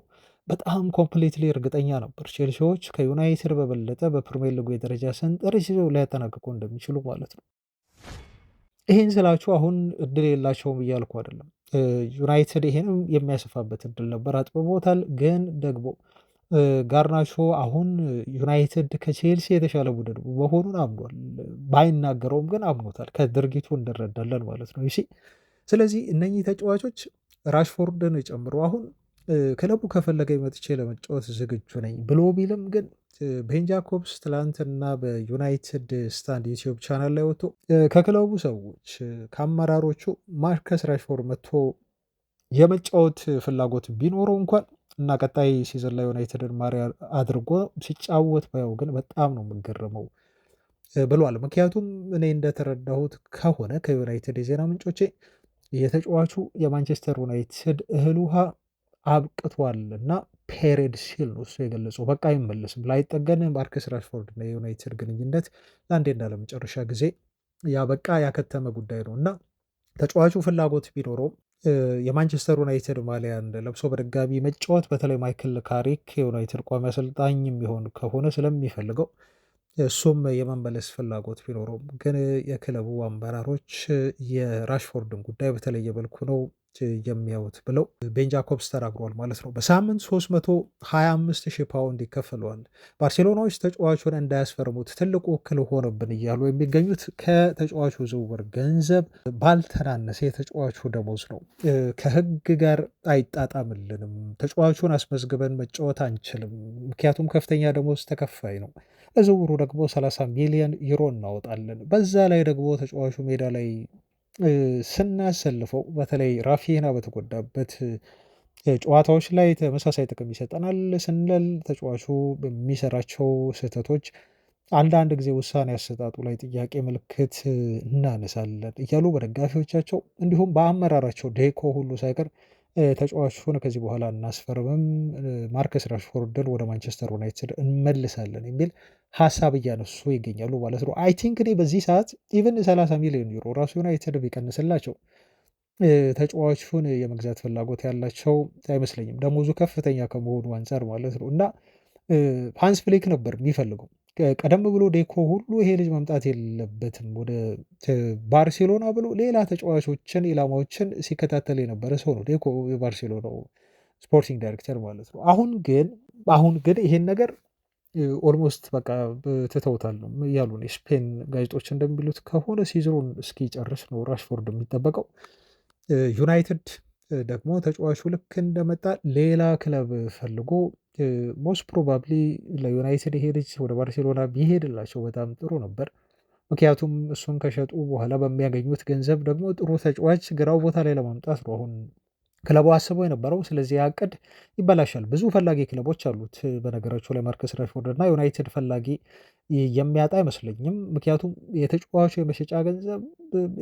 በጣም ኮምፕሊትሊ እርግጠኛ ነበር ቼልሲዎች ከዩናይትድ በበለጠ በፕሪሚየር ሊጉ የደረጃ ሰንጠረዥ ሊያጠናቅቁ እንደሚችሉ ማለት ነው። ይሄን ስላችሁ አሁን እድል የላቸውም እያልኩ አይደለም። ዩናይትድ ይሄንም የሚያሰፋበት እድል ነበር፣ አጥብቦታል። ግን ደግሞ ጋርናቾ አሁን ዩናይትድ ከቼልሲ የተሻለ ቡድን መሆኑን አምኗል። ባይናገረውም ግን አምኖታል። ከድርጊቱ እንረዳለን ማለት ነው። ስለዚህ እነኚህ ተጫዋቾች ራሽፎርድን ጨምሮ አሁን ክለቡ ከፈለገ መጥቼ ለመጫወት ዝግጁ ነኝ ብሎ ቢልም ግን ቤን ጃኮብስ ትላንትና በዩናይትድ ስታንድ ዩቲዩብ ቻናል ላይ ወጥቶ ከክለቡ ሰዎች ከአመራሮቹ ማርከስ ራሽፎርድ መጥቶ የመጫወት ፍላጎት ቢኖረው እንኳን እና ቀጣይ ሲዘን ላይ ዩናይትድን ማሪያ አድርጎ ሲጫወት ባየው ግን በጣም ነው የምገረመው ብሏል። ምክንያቱም እኔ እንደተረዳሁት ከሆነ ከዩናይትድ የዜና ምንጮቼ የተጫዋቹ የማንቸስተር ዩናይትድ እህል ውሃ አብቅቷል እና ፔሬድ ሲል ነው እሱ የገለጸው። በቃ አይመለስም፣ ላይጠገን ማርከስ ራሽፎርድ እና የዩናይትድ ግንኙነት ለአንዴና ለመጨረሻ ጊዜ ያበቃ ያከተመ ጉዳይ ነው እና ተጫዋቹ ፍላጎት ቢኖረውም የማንቸስተር ዩናይትድ ማሊያን ለብሶ በድጋሚ መጫወት በተለይ ማይክል ካሪክ የዩናይትድ ቋሚ አሰልጣኝ የሚሆን ከሆነ ስለሚፈልገው እሱም የመመለስ ፍላጎት ቢኖረውም ግን የክለቡ አመራሮች የራሽፎርድን ጉዳይ በተለየ መልኩ ነው የሚያዩት ብለው ቤን ጃኮብስ ተናግሯል ማለት ነው። በሳምንት 325,000 ፓውንድ ይከፈለዋል። ባርሴሎናዎች ተጫዋቹን እንዳያስፈርሙት ትልቁ እክል ሆነብን እያሉ የሚገኙት ከተጫዋቹ ዝውውር ገንዘብ ባልተናነሰ የተጫዋቹ ደሞዝ ነው። ከሕግ ጋር አይጣጣምልንም፣ ተጫዋቹን አስመዝግበን መጫወት አንችልም፣ ምክንያቱም ከፍተኛ ደሞዝ ተከፋይ ነው። ለዝውውሩ ደግሞ 30 ሚሊዮን ዩሮ እናወጣለን። በዛ ላይ ደግሞ ተጫዋቹ ሜዳ ላይ ስናሰልፈው በተለይ ራፊና በተጎዳበት ጨዋታዎች ላይ ተመሳሳይ ጥቅም ይሰጠናል ስንል ተጫዋቹ በሚሰራቸው ስህተቶች አንዳንድ ጊዜ ውሳኔ አሰጣጡ ላይ ጥያቄ ምልክት እናነሳለን እያሉ በደጋፊዎቻቸው እንዲሁም በአመራራቸው ዴኮ ሁሉ ሳይቀር ተጫዋቹን ከዚህ በኋላ እናስፈርምም፣ ማርከስ ራሽፎርድን ወደ ማንቸስተር ዩናይትድ እንመልሳለን የሚል ሀሳብ እያነሱ ይገኛሉ ማለት ነው። አይ ቲንክ እኔ በዚህ ሰዓት ኢቨን 30 ሚሊዮን ዩሮ ራሱ ዩናይትድ ቢቀንስላቸው ተጫዋቹን የመግዛት ፍላጎት ያላቸው አይመስለኝም፣ ደሞዙ ከፍተኛ ከመሆኑ አንጻር ማለት ነው። እና ሃንስ ፍሊክ ነበር የሚፈልገው ቀደም ብሎ ዴኮ ሁሉ ይሄ ልጅ መምጣት የለበትም ወደ ባርሴሎና ብሎ ሌላ ተጫዋቾችን ኢላማዎችን ሲከታተል የነበረ ሰው ነው ዴኮ፣ የባርሴሎናው ስፖርቲንግ ዳይሬክተር ማለት ነው። አሁን ግን ይሄን ነገር ኦልሞስት በቃ ትተውታል ነው እያሉ ነው የስፔን ጋዜጦች እንደሚሉት ከሆነ ሲዝኑን እስኪጨርስ ነው ራሽፎርድ የሚጠበቀው። ዩናይትድ ደግሞ ተጫዋቹ ልክ እንደመጣ ሌላ ክለብ ፈልጎ ሞስት ፕሮባብሊ ለዩናይትድ ይሄ ልጅ ወደ ባርሴሎና ቢሄድላቸው በጣም ጥሩ ነበር። ምክንያቱም እሱን ከሸጡ በኋላ በሚያገኙት ገንዘብ ደግሞ ጥሩ ተጫዋች ግራው ቦታ ላይ ለማምጣት ነው አሁን ክለቡ አስበው የነበረው። ስለዚህ ያቅድ ይበላሻል። ብዙ ፈላጊ ክለቦች አሉት በነገራቸው ላይ ማርከስ ራሽፎርድ እና ዩናይትድ ፈላጊ የሚያጣ አይመስለኝም። ምክንያቱም የተጫዋቹ የመሸጫ ገንዘብ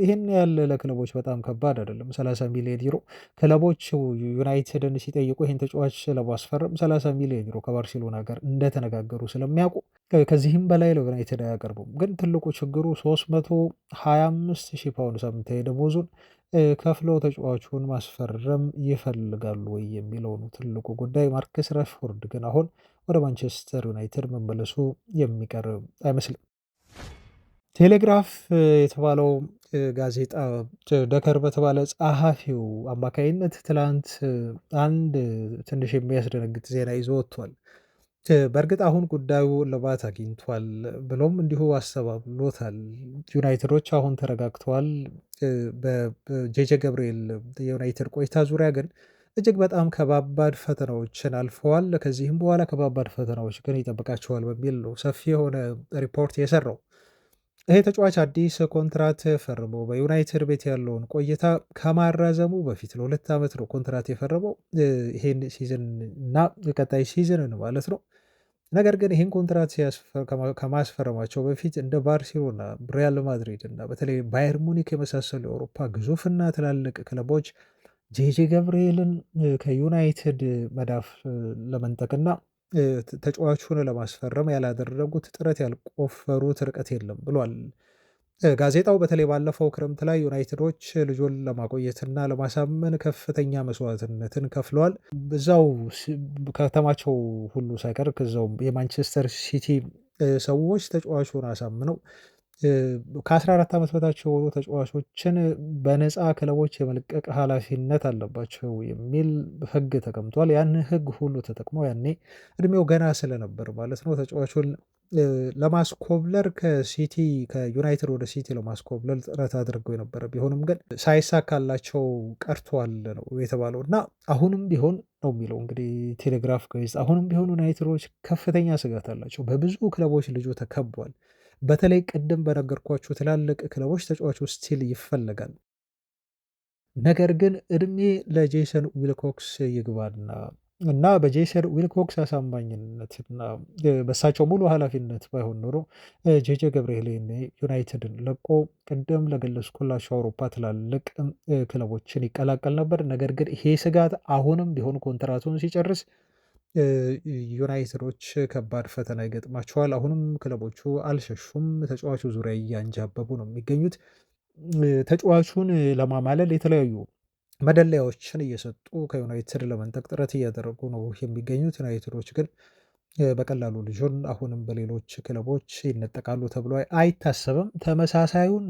ይህን ያለ ለክለቦች በጣም ከባድ አይደለም። 30 ሚሊዮን ዩሮ ክለቦች ዩናይትድን ሲጠይቁ ይህን ተጫዋች ለማስፈረም 30 ሚሊዮን ዩሮ ከባርሴሎና ጋር እንደተነጋገሩ ስለሚያውቁ ከዚህም በላይ ለዩናይትድ አያቀርቡም። ግን ትልቁ ችግሩ 325,000 ፓውንድ ሳምንታዊ ደሞዙን ከፍለው ተጫዋቹን ማስፈረም ይፈልጋሉ ወይ የሚለው ነው ትልቁ ጉዳይ። ማርከስ ራሽፎርድ ግን አሁን ወደ ማንቸስተር ዩናይትድ መመለሱ የሚቀር አይመስልም። ቴሌግራፍ የተባለው ጋዜጣ ደከር በተባለ ጸሐፊው አማካይነት ትላንት አንድ ትንሽ የሚያስደነግጥ ዜና ይዞ ወጥቷል። በእርግጥ አሁን ጉዳዩ እልባት አግኝቷል ብሎም እንዲሁ አስተባብሎታል። ዩናይትዶች አሁን ተረጋግተዋል። በጄጄ ገብርኤል የዩናይትድ ቆይታ ዙሪያ ግን እጅግ በጣም ከባባድ ፈተናዎችን አልፈዋል። ከዚህም በኋላ ከባባድ ፈተናዎች ግን ይጠብቃቸዋል በሚል ነው ሰፊ የሆነ ሪፖርት የሰራው። ይሄ ተጫዋች አዲስ ኮንትራት ፈርሞ በዩናይትድ ቤት ያለውን ቆይታ ከማራዘሙ በፊት ለ2 ዓመት ነው ኮንትራት የፈረመው ይሄን ሲዝን እና ቀጣይ ሲዝንን ማለት ነው። ነገር ግን ይሄን ኮንትራት ከማስፈረማቸው በፊት እንደ ባርሴሎና፣ ሪያል ማድሪድ እና በተለይ ባየር ሙኒክ የመሳሰሉ የአውሮፓ ግዙፍና ትላልቅ ክለቦች ጄጄ ገብርኤልን ከዩናይትድ መዳፍ ለመንጠቅና ተጫዋቹን ለማስፈረም ያላደረጉት ጥረት ያልቆፈሩት ርቀት የለም ብሏል። ጋዜጣው በተለይ ባለፈው ክረምት ላይ ዩናይትዶች ልጁን ለማቆየትና ለማሳመን ከፍተኛ መስዋዕትነትን ከፍለዋል። በዛው ከተማቸው ሁሉ ሳይቀር ከዛው የማንቸስተር ሲቲ ሰዎች ተጫዋቹን አሳምነው ከ14 ዓመት በታች የሆኑ ተጫዋቾችን በነፃ ክለቦች የመልቀቅ ኃላፊነት አለባቸው የሚል ሕግ ተቀምጧል። ያን ሕግ ሁሉ ተጠቅመው ያኔ እድሜው ገና ስለነበር ማለት ነው ተጫዋቹን ለማስኮብለር ከዩናይትድ ወደ ሲቲ ለማስኮብለር ጥረት አድርገው የነበረ ቢሆንም ግን ሳይሳካላቸው ቀርቷል ነው የተባለው። እና አሁንም ቢሆን ነው የሚለው እንግዲህ ቴሌግራፍ ጋዜጣ አሁንም ቢሆን ዩናይትዶች ከፍተኛ ስጋት አላቸው። በብዙ ክለቦች ልጁ ተከቧል። በተለይ ቅድም በነገርኳችሁ ትላልቅ ክለቦች ተጫዋቹ ስቲል ይፈለጋል። ነገር ግን እድሜ ለጄሰን ዊልኮክስ ይግባና እና በጄሰን ዊልኮክስ አሳማኝነትና በእሳቸው ሙሉ ኃላፊነት ባይሆን ኖሮ ጄጄ ገብርኤልን ዩናይትድን ለቆ ቅድም ለገለጽኩላቸው አውሮፓ ትላልቅ ክለቦችን ይቀላቀል ነበር። ነገር ግን ይሄ ስጋት አሁንም ቢሆን ኮንትራቱን ሲጨርስ ዩናይትዶች ከባድ ፈተና ይገጥማቸዋል። አሁንም ክለቦቹ አልሸሹም። ተጫዋቹ ዙሪያ እያንጃበቡ ነው የሚገኙት። ተጫዋቹን ለማማለል የተለያዩ መደለያዎችን እየሰጡ ከዩናይትድ ለመንጠቅ ጥረት እያደረጉ ነው የሚገኙት። ዩናይትዶች ግን በቀላሉ ልጁን አሁንም በሌሎች ክለቦች ይነጠቃሉ ተብሎ አይታሰብም። ተመሳሳዩን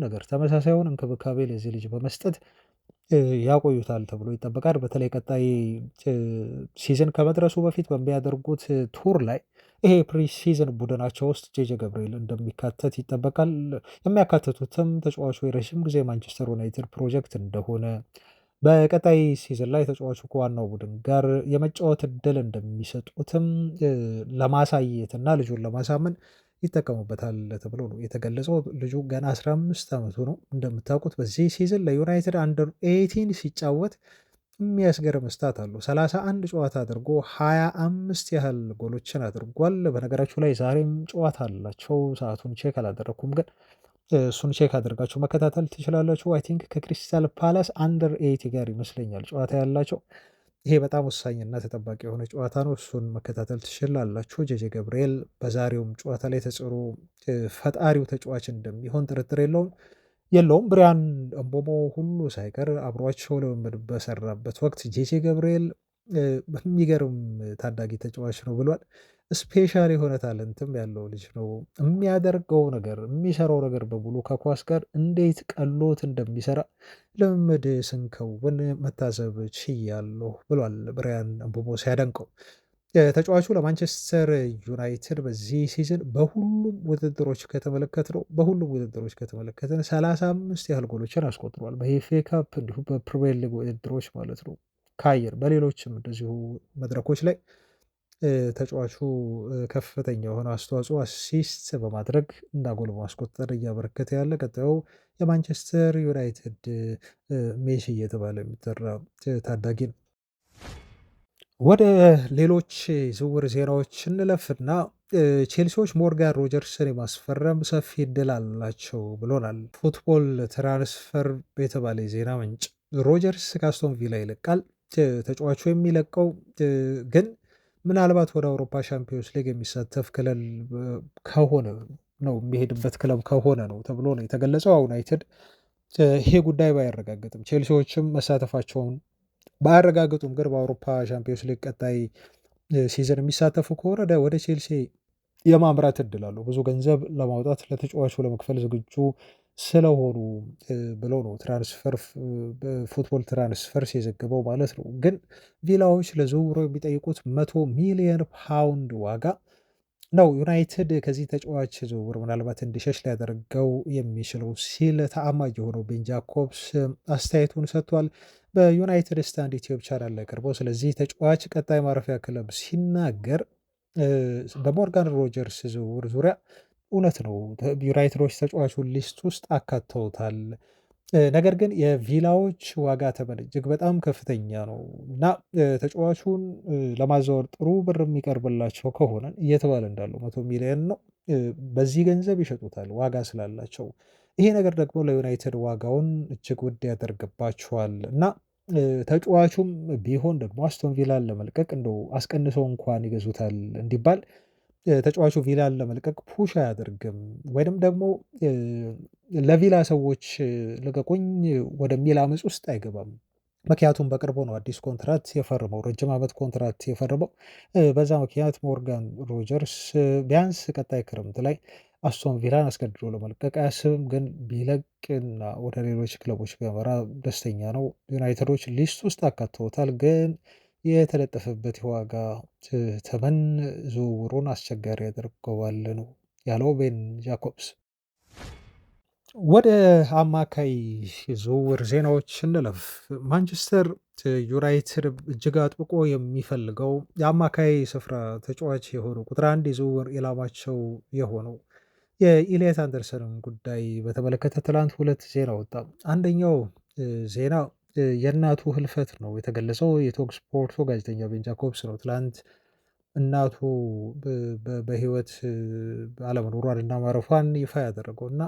እንክብካቤ ለዚህ ልጅ በመስጠት ያቆዩታል ተብሎ ይጠበቃል። በተለይ ቀጣይ ሲዝን ከመድረሱ በፊት በሚያደርጉት ቱር ላይ ይሄ ፕሪ ሲዝን ቡድናቸው ውስጥ ጄጄ ገብርኤል እንደሚካተት ይጠበቃል። የሚያካትቱትም ተጫዋቹ የረዥም ጊዜ ማንቸስተር ዩናይትድ ፕሮጀክት እንደሆነ በቀጣይ ሲዝን ላይ ተጫዋቹ ከዋናው ቡድን ጋር የመጫወት እድል እንደሚሰጡትም ለማሳየት እና ልጁን ለማሳመን ይጠቀሙበታል ተብሎ ነው የተገለጸው። ልጁ ገና 15 ዓመቱ ነው። እንደምታውቁት በዚህ ሲዝን ለዩናይትድ አንደር 18 ሲጫወት የሚያስገርም ስታት አለው። 31 ጨዋታ አድርጎ 25 ያህል ጎሎችን አድርጓል። በነገራችሁ ላይ ዛሬም ጨዋታ አላቸው። ሰዓቱን ቼክ አላደረኩም፣ ግን እሱን ቼክ አድርጋችሁ መከታተል ትችላላችሁ። አይ ቲንክ ከክሪስታል ፓላስ አንደር 80 ጋር ይመስለኛል ጨዋታ ያላቸው። ይሄ በጣም ወሳኝና ተጠባቂ የሆነ ጨዋታ ነው። እሱን መከታተል ትችላላችሁ። ጄጄ ገብርኤል በዛሬውም ጨዋታ ላይ ተጽዕኖ ፈጣሪው ተጫዋች እንደሚሆን ጥርጥር የለውም። ብሪያን እምቦሞ ሁሉ ሳይቀር አብሯቸው ልምምድ በሰራበት ወቅት ጄጄ ገብርኤል በሚገርም ታዳጊ ተጫዋች ነው ብሏል። ስፔሻል የሆነ ታለንትም ያለው ልጅ ነው። የሚያደርገው ነገር የሚሰራው ነገር በሙሉ ከኳስ ጋር እንዴት ቀሎት እንደሚሰራ ልምምድ ስንከውን መታዘብ ችያለሁ ብሏል ብሪያን እምቦሞ ሲያደንቀው። ተጫዋቹ ለማንቸስተር ዩናይትድ በዚህ ሲዝን በሁሉም ውድድሮች ከተመለከትን 35 ያህል ጎሎችን አስቆጥሯል። በኤፍኤ ካፕ እንዲሁም በፕሪሚየር ሊግ ውድድሮች ማለት ነው። ካየር በሌሎችም እንደዚሁ መድረኮች ላይ ተጫዋቹ ከፍተኛ የሆነ አስተዋጽኦ አሲስት በማድረግ እና ጎል በማስቆጠር እያበረከተ ያለ ቀጣዩ የማንቸስተር ዩናይትድ ሜሲ እየተባለ የሚጠራ ታዳጊ ነው። ወደ ሌሎች ዝውውር ዜናዎች እንለፍና ቼልሲዎች ሞርጋን ሮጀርስን የማስፈረም ሰፊ እድል አላቸው ብሎናል ፉትቦል ትራንስፈር የተባለ የዜና ምንጭ። ሮጀርስ ከአስቶን ቪላ ይለቃል። ተጫዋቹ የሚለቀው ግን ምናልባት ወደ አውሮፓ ሻምፒዮንስ ሊግ የሚሳተፍ ክለብ ከሆነ ነው የሚሄድበት ክለብ ከሆነ ነው ተብሎ ነው የተገለጸው። ዩናይትድ ይሄ ጉዳይ ባያረጋግጥም ቼልሲዎችም መሳተፋቸውን ባያረጋግጡም ግን በአውሮፓ ሻምፒዮንስ ሊግ ቀጣይ ሲዝን የሚሳተፉ ከሆነ ወደ ቼልሲ የማምራት እድል አለው። ብዙ ገንዘብ ለማውጣት ለተጫዋቹ ለመክፈል ዝግጁ ስለሆኑ ብለው ነው ፉትቦል ትራንስፈርስ የዘገበው ማለት ነው። ግን ቪላዎች ለዝውውሩ የሚጠይቁት 100 ሚሊዮን ፓውንድ ዋጋ ነው። ዩናይትድ ከዚህ ተጫዋች ዝውውር ምናልባት እንዲሸሽ ሊያደርገው የሚችለው ሲል ተአማኝ የሆነው ቤን ጃኮብስ አስተያየቱን ሰጥቷል። በዩናይትድ ስታንድ ዩቲዩብ ቻናል ላይ ቀርበው ስለዚህ ተጫዋች ቀጣይ ማረፊያ ክለብ ሲናገር በሞርጋን ሮጀርስ ዝውውር ዙሪያ እውነት ነው ዩናይትዶች ተጫዋቹን ሊስት ውስጥ አካተውታል። ነገር ግን የቪላዎች ዋጋ ተመን እጅግ በጣም ከፍተኛ ነው እና ተጫዋቹን ለማዛወር ጥሩ ብር የሚቀርብላቸው ከሆነ እየተባለ እንዳለው 100 ሚሊዮን ነው። በዚህ ገንዘብ ይሸጡታል ዋጋ ስላላቸው። ይሄ ነገር ደግሞ ለዩናይትድ ዋጋውን እጅግ ውድ ያደርግባቸዋል እና ተጫዋቹም ቢሆን ደግሞ አስቶን ቪላን ለመልቀቅ እንደው አስቀንሰው እንኳን ይገዙታል እንዲባል ተጫዋቹ ቪላን ለመልቀቅ ፑሽ አያደርግም ወይንም ደግሞ ለቪላ ሰዎች ልቀቁኝ ወደሚል አመፅ ውስጥ አይገባም። ምክንያቱም በቅርቡ ነው አዲስ ኮንትራት የፈረመው፣ ረጅም ዓመት ኮንትራት የፈረመው። በዛ ምክንያት ሞርጋን ሮጀርስ ቢያንስ ቀጣይ ክረምት ላይ አስቶን ቪላን አስገድዶ ለመልቀቅ አያስብም። ግን ቢለቅና ወደ ሌሎች ክለቦች ቢያመራ ደስተኛ ነው። ዩናይትዶች ሊስት ውስጥ አካተውታል። ግን የተለጠፈበት የዋጋ ተመን ዝውውሩን አስቸጋሪ ያደርገዋል ነው ያለው ቤን ጃኮብስ። ወደ አማካይ ዝውውር ዜናዎች እንለፍ። ማንቸስተር ዩናይትድ እጅግ አጥብቆ የሚፈልገው የአማካይ ስፍራ ተጫዋች የሆኑ ቁጥር አንድ የዝውውር ኢላማቸው የሆነው የኢልያት አንደርሰንን ጉዳይ በተመለከተ ትላንት ሁለት ዜና ወጣ። አንደኛው ዜና የእናቱ ህልፈት ነው የተገለጸው። የቶክ ስፖርቱ ጋዜጠኛ ቤን ጃኮብስ ነው ትላንት እናቱ በህይወት አለመኖሯን እና ማረፏን ይፋ ያደረገው እና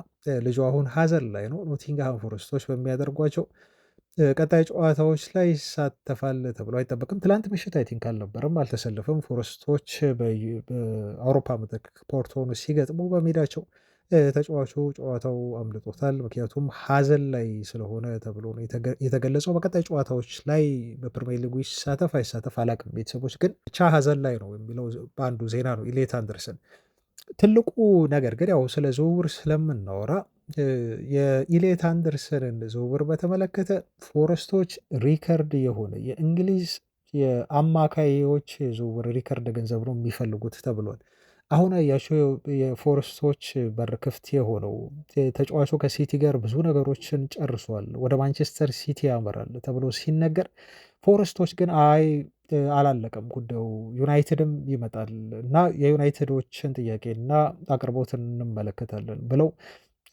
ልጁ አሁን ሀዘን ላይ ነው። ኖቲንግሃም ፎረስቶች በሚያደርጓቸው ቀጣይ ጨዋታዎች ላይ ይሳተፋል ተብሎ አይጠበቅም። ትላንት ምሽት አይ ቲንክ አልነበረም፣ አልተሰለፈም። ፎረስቶች በአውሮፓ ምድብ ፖርቶን ሲገጥሙ በሜዳቸው ተጫዋቹ ጨዋታው አምልጦታል። ምክንያቱም ሀዘን ላይ ስለሆነ ተብሎ ነው የተገለጸው። በቀጣይ ጨዋታዎች ላይ በፕሪሚየር ሊጉ ይሳተፍ አይሳተፍ አላቅም። ቤተሰቦች ግን ብቻ ሀዘን ላይ ነው የሚለው በአንዱ ዜና ነው ኢሌት አንደርሰን። ትልቁ ነገር ግን ያው ስለ ዝውውር ስለምናወራ የኢሌት አንደርሰንን ዝውውር በተመለከተ ፎረስቶች ሪከርድ የሆነ የእንግሊዝ የአማካይዎች ዝውውር ሪከርድ ገንዘብ ነው የሚፈልጉት ተብሏል። አሁን ያያቸው የፎረስቶች በር ክፍት የሆነው ተጫዋቹ ከሲቲ ጋር ብዙ ነገሮችን ጨርሷል፣ ወደ ማንቸስተር ሲቲ ያመራል ተብሎ ሲነገር፣ ፎረስቶች ግን አይ አላለቀም ጉዳዩ ዩናይትድም ይመጣል እና የዩናይትዶችን ጥያቄና አቅርቦትን እንመለከታለን ብለው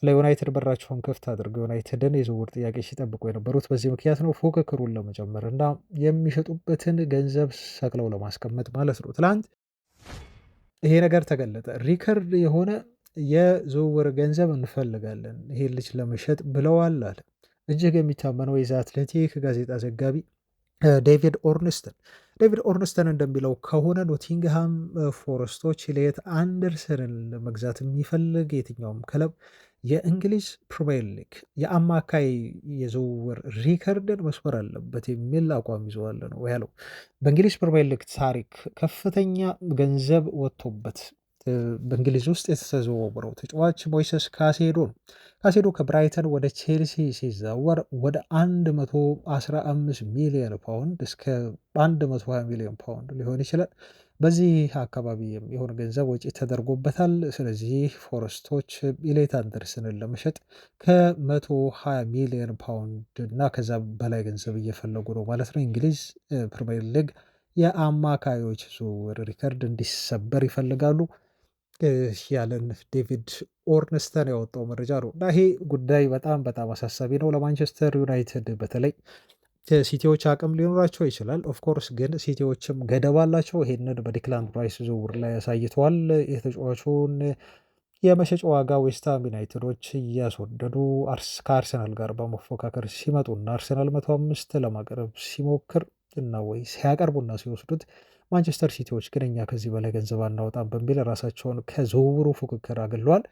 ለዩናይትድ በራቸውን ክፍት አድርገው ዩናይትድን የዝውውር ጥያቄ ሲጠብቁ የነበሩት በዚህ ምክንያት ነው። ፉክክሩን ለመጨመር እና የሚሸጡበትን ገንዘብ ሰቅለው ለማስቀመጥ ማለት ነው። ትላንት ይሄ ነገር ተገለጠ። ሪከርድ የሆነ የዝውውር ገንዘብ እንፈልጋለን ይሄ ልጅ ለመሸጥ ብለዋል አለ እጅግ የሚታመነው የዛ አትሌቲክ ጋዜጣ ዘጋቢ ዴቪድ ኦርንስተን እንደሚለው ከሆነ ኖቲንግሃም ፎረስቶች ኢልየት አንደርሰንን መግዛት የሚፈልግ የትኛውም ክለብ የእንግሊዝ ፕሪሚየር ሊግ የአማካይ የዝውውር ሪከርድን መስመር አለበት የሚል አቋም ይዘዋል ነው ያለው። በእንግሊዝ ፕሪሚየር ሊግ ታሪክ ከፍተኛ ገንዘብ ወጥቶበት በእንግሊዝ ውስጥ የተዘዋወረው ተጫዋች ሞይሰስ ካሴዶ ነው። ካሴዶ ከብራይተን ወደ ቼልሲ ሲዛወር ወደ 115 ሚሊዮን ፓውንድ እስከ 120 ሚሊዮን ፓውንድ ሊሆን ይችላል። በዚህ አካባቢ የሆነ ገንዘብ ወጪ ተደርጎበታል። ስለዚህ ፎረስቶች ኢሌት አንደርሰንን ለመሸጥ ከ120 ሚሊዮን ፓውንድ እና ከዛ በላይ ገንዘብ እየፈለጉ ነው ማለት ነው። እንግሊዝ ፕሪሚየር ሊግ የአማካዮች ዝውውር ሪከርድ እንዲሰበር ይፈልጋሉ ያለን ዴቪድ ኦርንስተን ያወጣው መረጃ ነው። እና ይሄ ጉዳይ በጣም በጣም አሳሳቢ ነው ለማንቸስተር ዩናይትድ። በተለይ ሲቲዎች አቅም ሊኖራቸው ይችላል ኦፍኮርስ፣ ግን ሲቲዎችም ገደብ አላቸው። ይሄንን በዲክላን ራይስ ዝውውር ላይ ያሳይተዋል። የተጫዋቹን የመሸጫ ዋጋ ዌስትሃም ዩናይትዶች እያስወደዱ ከአርሰናል ጋር በመፎካከር ሲመጡና አርሰናል 105 ለማቅረብ ሲሞክር እና ወይ ሲያቀርቡና ሲወስዱት ማንቸስተር ሲቲዎች ግን እኛ ከዚህ በላይ ገንዘብ አናወጣም በሚል ራሳቸውን ከዝውውሩ ፉክክር አግለዋል።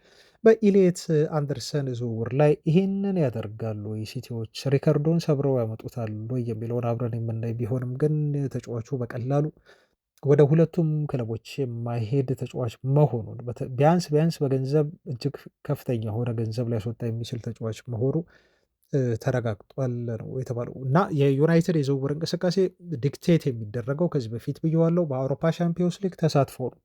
በኢሊየት አንደርሰን ዝውውር ላይ ይሄንን ያደርጋሉ ወይ ሲቲዎች ሪከርዶን ሰብረው ያመጡታል ወይ የሚለውን አብረን የምናይ ቢሆንም ግን ተጫዋቹ በቀላሉ ወደ ሁለቱም ክለቦች የማይሄድ ተጫዋች መሆኑን ቢያንስ ቢያንስ በገንዘብ እጅግ ከፍተኛ የሆነ ገንዘብ ሊያስወጣ የሚችል ተጫዋች መሆኑ ተረጋግጧል ነው የተባለው። እና የዩናይትድ የዝውውር እንቅስቃሴ ዲክቴት የሚደረገው ከዚህ በፊት ብየዋለው በአውሮፓ ሻምፒዮንስ ሊግ ተሳትፎ ነው።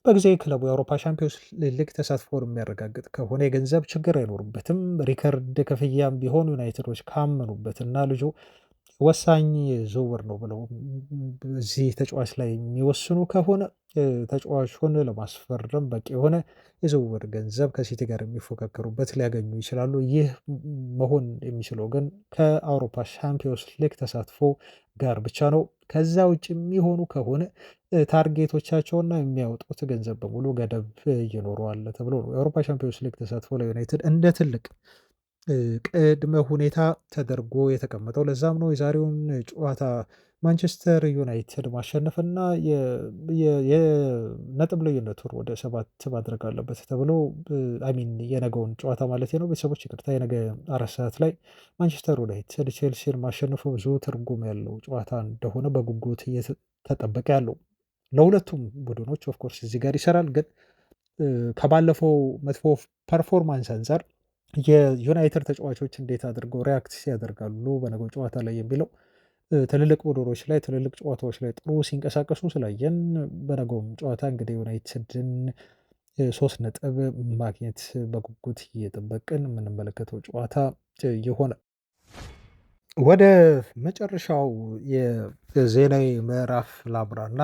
በጊዜ ክለቡ የአውሮፓ ሻምፒዮንስ ሊግ ተሳትፎን የሚያረጋግጥ ከሆነ የገንዘብ ችግር አይኖርበትም። ሪከርድ ክፍያም ቢሆን ዩናይትዶች ካመኑበት እና ልጁ ወሳኝ ዝውውር ነው ብለው እዚህ ተጫዋች ላይ የሚወስኑ ከሆነ ተጫዋቹን ለማስፈረም በቂ የሆነ የዝውውር ገንዘብ ከሲቲ ጋር የሚፎካከሩበት ሊያገኙ ይችላሉ። ይህ መሆን የሚችለው ግን ከአውሮፓ ሻምፒዮንስ ሊግ ተሳትፎ ጋር ብቻ ነው። ከዛ ውጭ የሚሆኑ ከሆነ ታርጌቶቻቸውና የሚያወጡት ገንዘብ በሙሉ ገደብ ይኖረዋል ተብሎ ነው። የአውሮፓ ሻምፒዮንስ ሊግ ተሳትፎ ለዩናይትድ እንደ ትልቅ ቅድመ ሁኔታ ተደርጎ የተቀመጠው። ለዛም ነው የዛሬውን ጨዋታ ማንቸስተር ዩናይትድ ማሸነፍና የነጥብ ልዩነቱን ወደ 7 ማድረግ አለበት ተብሎ አይሚን የነገውን ጨዋታ ማለት ነው። ቤተሰቦች ይቅርታ፣ የነገ 4 ሰዓት ላይ ማንቸስተር ዩናይትድ ቼልሲን ማሸነፉ ብዙ ትርጉም ያለው ጨዋታ እንደሆነ በጉጉት እየተጠበቀ ያለው ለሁለቱም ቡድኖች ኦፍኮርስ እዚህ ጋር ይሰራል። ግን ከባለፈው መጥፎ ፐርፎርማንስ አንፃር የዩናይትድ ተጫዋቾች እንዴት አድርገው ሪያክት ያደርጋሉ በነገው ጨዋታ ላይ የሚለው ትልልቅ ቡድኖች ላይ ትልልቅ ጨዋታዎች ላይ ጥሩ ሲንቀሳቀሱ ስላየን በነገውም ጨዋታ እንግዲህ ዩናይትድን 3 ነጥብ ማግኘት በጉጉት እየጠበቅን የምንመለከተው ጨዋታ ይሆናል። ወደ መጨረሻው የዜናዊ ምዕራፍ ላምራና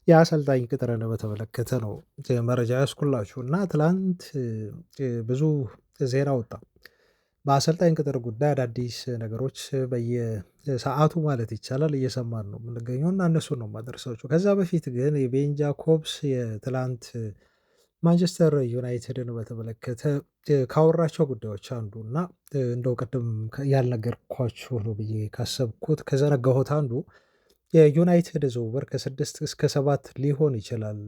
የአሰልጣኝ ቅጥርን በተመለከተ ነው መረጃ ያስኩላችሁ እና ትላንት ብዙ ዜና ወጣ። በአሰልጣኝ ቅጥር ጉዳይ አዳዲስ ነገሮች በየሰዓቱ ማለት ይቻላል እየሰማን ነው የምንገኘው እና እነሱን ነው የማደርሳችሁ። ከዛ በፊት ግን የቤን ጃኮብስ የትላንት ማንቸስተር ዩናይትድን በተመለከተ ካወራቸው ጉዳዮች አንዱ እና እንደው ቅድም ያልነገርኳችሁ ነው ብዬ ካሰብኩት ከዘነጋሁት አንዱ የዩናይትድ ዝውውር ከ6 እስከ 7 ሊሆን ይችላል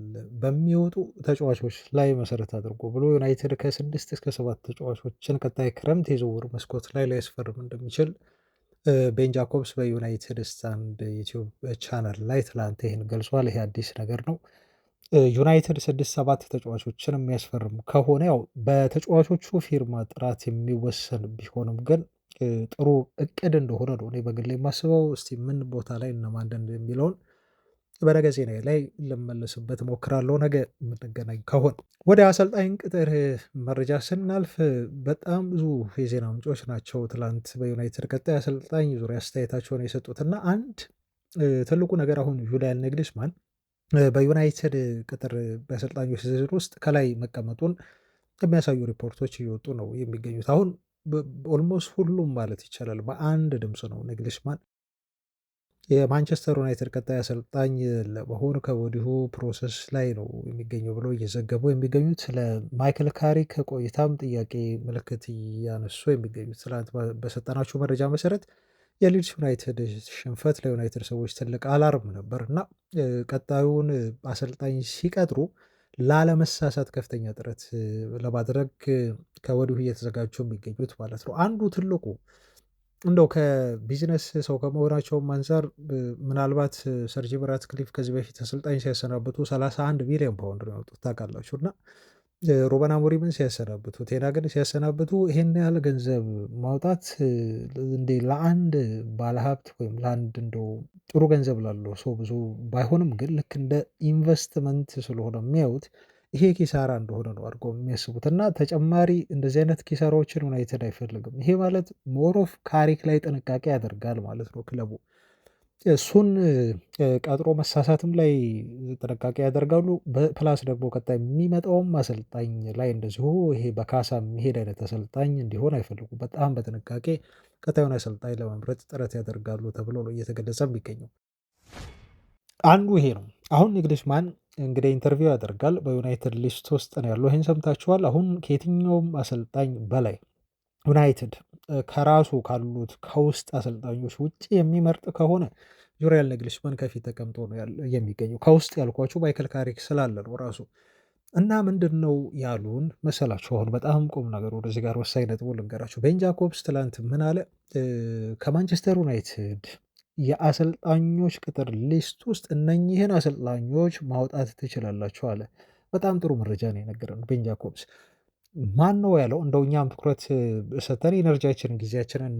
በሚወጡ ተጫዋቾች ላይ መሰረት አድርጎ ብሎ ዩናይትድ ከ6 እስከ 7 ተጫዋቾችን ቀጣይ ክረምት የዝውውር መስኮት ላይ ሊያስፈርም እንደሚችል ቤን ጃኮብስ በዩናይትድ ስታንድ ዩቲዩብ ቻናል ላይ ትላንት ይህን ገልጿል። ይሄ አዲስ ነገር ነው። ዩናይትድ 6-7 ተጫዋቾችን የሚያስፈርም ከሆነ ያው በተጫዋቾቹ ፊርማ ጥራት የሚወሰን ቢሆንም ግን ጥሩ እቅድ እንደሆነ ነው እኔ በግሌ የማስበው። እስቲ ምን ቦታ ላይ እነማን የሚለውን በነገ ዜና ላይ ልመለስበት እሞክራለሁ ነገ የምንገናኝ ከሆነ። ወደ አሰልጣኝ ቅጥር መረጃ ስናልፍ በጣም ብዙ የዜና ምንጮች ናቸው ትላንት በዩናይትድ ቀጣይ አሰልጣኝ ዙሪያ አስተያየታቸውን የሰጡትና አንድ ትልቁ ነገር አሁን ጁሊያን ናግልስማን በዩናይትድ ቅጥር በአሰልጣኞች ዝርዝር ውስጥ ከላይ መቀመጡን የሚያሳዩ ሪፖርቶች እየወጡ ነው የሚገኙት። አሁን ኦልሞስት ሁሉም ማለት ይቻላል በአንድ ድምፅ ነው ናግልስማን የማንቸስተር ዩናይትድ ቀጣይ አሰልጣኝ ለመሆን ከወዲሁ ፕሮሰስ ላይ ነው የሚገኘው ብለው እየዘገቡ የሚገኙት። ለማይክል ካሪክ ቆይታም ጥያቄ ምልክት እያነሱ የሚገኙት ትላንት በሰጠናቸው መረጃ መሰረት የሊድስ ዩናይትድ ሽንፈት ለዩናይትድ ሰዎች ትልቅ አላርም ነበር እና ቀጣዩን አሰልጣኝ ሲቀጥሩ ላለመሳሳት ከፍተኛ ጥረት ለማድረግ ከወዲሁ እየተዘጋጁ የሚገኙት ማለት ነው። አንዱ ትልቁ እንደው ከቢዝነስ ሰው ከመሆናቸውም አንፃር ምናልባት ሰር ጂም ራትክሊፍ ከዚህ በፊት አሰልጣኝ ሲያሰናብቱ 31 ሚሊዮን ፓውንድ ነው ያወጡት ታውቃላችሁ። እና ሩበን አሞሪምን ሲያሰናብቱ ቴን ሃግን ሲያሰናብቱ ይሄን ያህል ገንዘብ ማውጣት እንዴ ለአንድ ባለሀብት ወይም ለአንድ እንደው ጥሩ ገንዘብ ላለው ሰው ብዙ ባይሆንም ግን ልክ እንደ ኢንቨስትመንት ስለሆነ የሚያዩት ይሄ ኪሳራ እንደሆነ ነው አድርገው የሚያስቡት እና ተጨማሪ እንደዚህ አይነት ኪሳራዎችን ዩናይትድ አይፈልግም። ይሄ ማለት ሞሮፍ ካሪክ ላይ ጥንቃቄ ያደርጋል ማለት ነው ክለቡ። እሱን ቀጥሮ መሳሳትም ላይ ጥንቃቄ ያደርጋሉ። ፕላስ ደግሞ ቀጣይ የሚመጣውም አሰልጣኝ ላይ እንደዚሁ ይሄ በካሳ የሚሄድ አይነት አሰልጣኝ እንዲሆን አይፈልጉም። በጣም በጥንቃቄ ቀጣዩን አሰልጣኝ ለመምረጥ ጥረት ያደርጋሉ ተብሎ ነው እየተገለጸ የሚገኘው። አንዱ ይሄ ነው። አሁን ናግልስማን እንግዲህ ኢንተርቪው ያደርጋል በዩናይትድ ሊስት ውስጥ ነው ያለው። ይህን ሰምታችኋል። አሁን ከየትኛውም አሰልጣኝ በላይ ዩናይትድ ከራሱ ካሉት ከውስጥ አሰልጣኞች ውጪ የሚመርጥ ከሆነ ጁሪያን ናግልስማን ከፊት ተቀምጦ ነው የሚገኘው። ከውስጥ ያልኳችሁ ማይክል ካሪክ ስላለ ነው ራሱ። እና ምንድነው ያሉን መሰላችሁ? አሁን በጣም ቁም ነገር ወደዚህ ጋር ወሳኝ ነጥቡ ልንገራችሁ። ቤን ጃኮብስ ትላንት ምን አለ? ከማንቸስተር ዩናይትድ የአሰልጣኞች ቅጥር ሊስት ውስጥ እነኚህን አሰልጣኞች ማውጣት ትችላላችሁ አለ። በጣም ጥሩ መረጃ ነው የነገረን ቤን ጃኮብስ። ማን ነው ያለው? እንደው እኛም ትኩረት ሰተን ኤነርጂያችንን ጊዜያችንን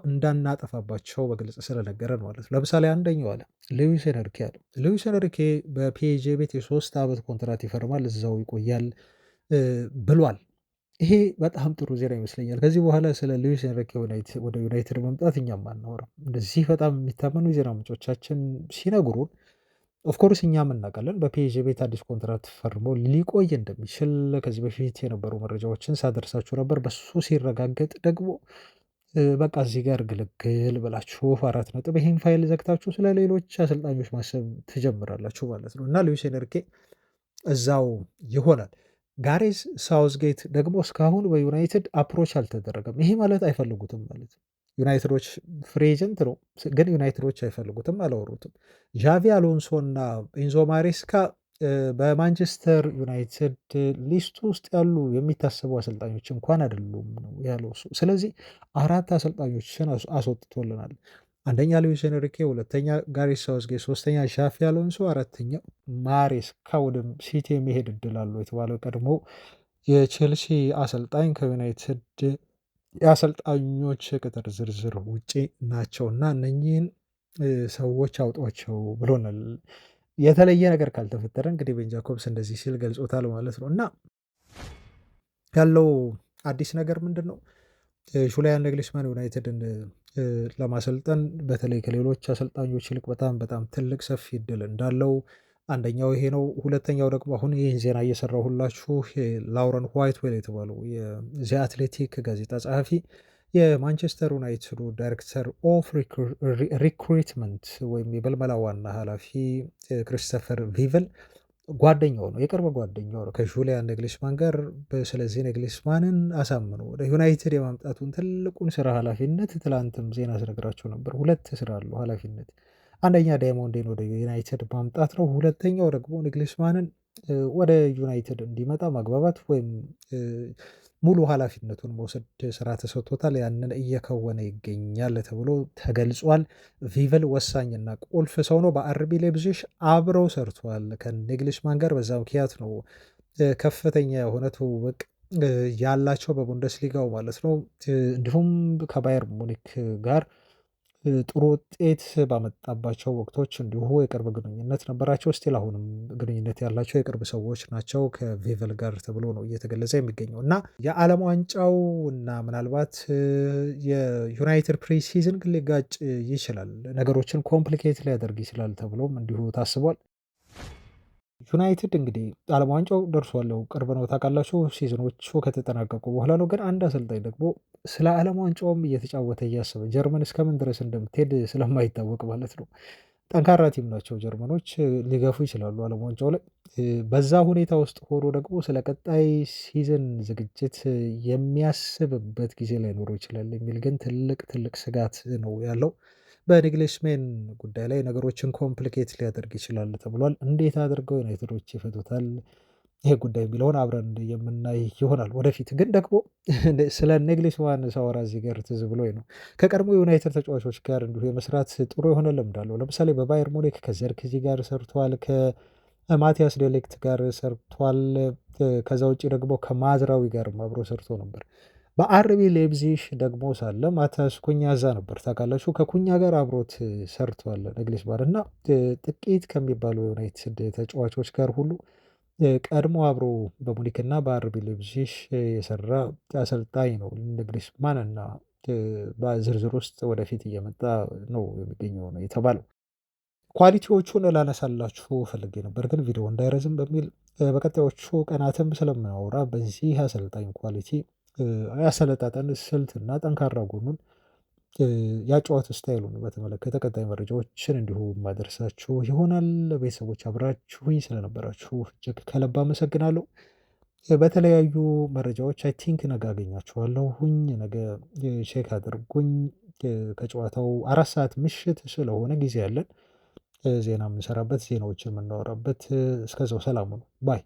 እንዳናጠፋባቸው በግልጽ ስለነገረን ማለት ነው። ለምሳሌ አንደኛው አለ ሉዊስ ኤንሪኬ አለ። ሉዊስ ኤንሪኬ በፒኤስጂ ቤት የ3 ዓመት ኮንትራት ይፈርማል፣ እዛው ይቆያል ብሏል። ይሄ በጣም ጥሩ ዜና ይመስለኛል። ከዚህ በኋላ ስለ ሉዊስ ኤንሪኬ ወደ ዩናይትድ መምጣት እኛም አናወራም። እንደዚህ በጣም የሚታመኑ የዜና ምንጮቻችን ሲነግሩን ኦፍኮርስ እኛም እናውቃለን በፒኤስጂ ቤት አዲስ ኮንትራት ፈርሞ ሊቆይ እንደሚችል ከዚህ በፊት የነበሩ መረጃዎችን ሳደርሳችሁ ነበር። በሱ ሲረጋገጥ ደግሞ በቃ እዚህ ጋር ግልግል ብላችሁ 4 ነጥብ ይሄን ፋይል ዘግታችሁ ስለ ሌሎች አሰልጣኞች ማሰብ ትጀምራላችሁ ማለት ነው። እና ሉዊስ ኤንሪኬ እዛው ይሆናል። ጋሬዝ ሳውዝጌት ደግሞ እስካሁን በዩናይትድ አፕሮች አልተደረገም። ይሄ ማለት አይፈልጉትም ማለት ነው። ዩናይትዶች ፍሪ ኤጀንት ነው፣ ግን ዩናይትዶች አይፈልጉትም፣ አላወሩትም። ዣቪ አሎንሶ እና ኢንዞ ማሬስካ በማንቸስተር ዩናይትድ ሊስቱ ውስጥ ያሉ የሚታሰቡ አሰልጣኞች እንኳን አይደሉም ነው ያለው እሱ። ስለዚህ 4 አሰልጣኞችን አስወጥቶልናል። አንደኛ ሉዊስ ኤንሪኬ፣ ሁለተኛ ጋሬዝ ሳውዝጌት፣ ሶስተኛ ዣቪ አሎንሶ፣ አራተኛ ማሬስካ ወደ ሲቲ የሚሄድ እድል አለው የተባለው ቀድሞ የቼልሲ አሰልጣኝ ከዩናይትድ የአሰልጣኞች ቅጥር ዝርዝር ውጪ ናቸው እና እነኚህን ሰዎች አውጧቸው ብሎናል። የተለየ ነገር ካልተፈጠረ እንግዲህ ቤን ጃኮብስ እንደዚህ ሲል ገልጾታል ማለት ነው። እና ያለው አዲስ ነገር ምንድን ነው? ጁሊያን ናግልስማን ዩናይትድን ለማሰልጠን በተለይ ከሌሎች አሰልጣኞች ይልቅ በጣም በጣም ትልቅ ሰፊ እድል እንዳለው አንደኛው ይሄ ነው። ሁለተኛው ደግሞ አሁን ይህን ዜና እየሰራሁላችሁ ላውረን ዋይትዌል የተባለው የዚ አትሌቲክ ጋዜጣ ጸሐፊ የማንቸስተር ዩናይትዱ ዳይሬክተር ኦፍ ሪክሩትመንት ወይም የበልመላ ዋና ኃላፊ ክሪስቶፈር ቪቨል ጓደኛው ነው፣ የቅርብ ጓደኛው ነው ከጁሊያን ናግልስማን ጋር። ስለዚህ ናግልስማንን አሳምኖ ወደ ዩናይትድ የማምጣቱን ትልቁን ስራ ኃላፊነት ትላንትም ዜና ስነግራቸው ነበር። 2 ስራ አለው ኃላፊነት። አንደኛ ዳይሞንዴን ወደ ዩናይትድ ማምጣት ነው። ሁለተኛው ደግሞ ናግልስማንን ወደ ዩናይትድ እንዲመጣ ማግባባት ወይም ሙሉ ኃላፊነቱን መውሰድ ስራ ተሰጥቶታል። ያንን እየከወነ ይገኛል ተብሎ ተገልጿል። ቪቨል ወሳኝና ቁልፍ ሰው ነው። በአርቢ ሌይፕዚግ አብረው ሰርቷል ከናግልስማን ጋር። በዛ ምክንያት ነው ከፍተኛ የሆነ ትውውቅ ያላቸው በቡንደስሊጋው ማለት ነው። እንዲሁም ከባየር ሙኒክ ጋር ጥሩ ውጤት ባመጣባቸው ወቅቶች እንዲሁ የቅርብ ግንኙነት ነበራቸው። ስቲል አሁንም ግንኙነት ያላቸው የቅርብ ሰዎች ናቸው ከቪቨል ጋር ተብሎ ነው እየተገለጸ የሚገኘው። እና የዓለም ዋንጫው እና ምናልባት የዩናይትድ ፕሪ ሲዝን ግን ሊጋጭ ይችላል፣ ነገሮችን ኮምፕሊኬት ሊያደርግ ይችላል ተብሎም እንዲሁ ታስቧል። ዩናይትድ እንግዲህ ዓለም ዋንጫው ደርሷል፣ ቅርብ ነው ታውቃላችሁ፣ ሲዝኖቹ ከተጠናቀቁ በኋላ ነው። ግን አንድ አሰልጣኝ ደግሞ ስለ ዓለም ዋንጫውም እየተጫወተ እያሰበ ጀርመን እስከምን ድረስ እንደምትሄድ ስለማይታወቅ ማለት ነው። ጠንካራ ቲም ናቸው ጀርመኖች፣ ሊገፉ ይችላሉ ዓለም ዋንጫው ላይ። በዛ ሁኔታ ውስጥ ሆኖ ደግሞ ስለ ቀጣይ ሲዝን ዝግጅት የሚያስብበት ጊዜ ላይኖረው ይችላል የሚል ግን ትልቅ ትልቅ ስጋት ነው ያለው። በናግልስማን ጉዳይ ላይ ነገሮችን ኮምፕሊኬት ሊያደርግ ይችላል ተብሏል። እንዴት አድርገው ዩናይትዶች ይፈቱታል ይሄ ጉዳይ የሚለውን አብረን የምናይ ይሆናል ወደፊት። ግን ደግሞ ስለ ናግልስማን ሳወራ እዚህ ጋር ትዝ ብሎኝ ነው ከቀድሞ የዩናይትድ ተጫዋቾች ጋር እንዲሁ የመስራት ጥሩ የሆነ ልምድ አለው። ለምሳሌ በባየር ሙኒክ ከዘርክዚ ጋር ሰርቷል፣ ከማቲያስ ዴሊክት ጋር ሰርቷል። ከዛ ውጭ ደግሞ ከማዝራዊ ጋር አብሮ ሰርቶ ነበር። በአርቢ ሌይፕዚግ ደግሞ ሳለ ማቲያስ ኩኛ እዛ ነበር ታውቃላችሁ። ከኩኛ ጋር አብሮት ሰርቷል ናግልስማን እና ጥቂት ከሚባሉ የዩናይትድ ተጫዋቾች ጋር ሁሉ ቀድሞ አብሮ በሙኒክና በአርቢ ሌይፕዚግ የሰራ አሰልጣኝ ነው ናግልስማን እና በዝርዝር ውስጥ ወደፊት እየመጣ ነው የሚገኘው ነው የተባለው። ኳሊቲዎቹን ላነሳላችሁ ፈልጌ ነበር ግን ቪዲዮ እንዳይረዝም በሚል በቀጣዮቹ ቀናትም ስለምናወራ በዚህ አሰልጣኝ ኳሊቲ ያሰለጣጠን ስልትና ጠንካራ ጎኑን ያጨዋወት ስታይሉን በተመለከተ ቀጣይ መረጃዎችን እንዲሁ ማደርሳችሁ ይሆናል። ቤተሰቦች አብራችሁኝ ስለነበራችሁ እጅግ ከልብ አመሰግናለሁ። በተለያዩ መረጃዎች አይ ቲንክ ነገ አገኛችኋለሁኝ። ነገ ቼክ አድርጉኝ። ከጨዋታው 4 ሰዓት ምሽት ስለሆነ ጊዜ አለን። ዜና የምንሰራበት ዜናዎችን የምናወራበት። እስከዛው ሰላም ሁኑ ባይ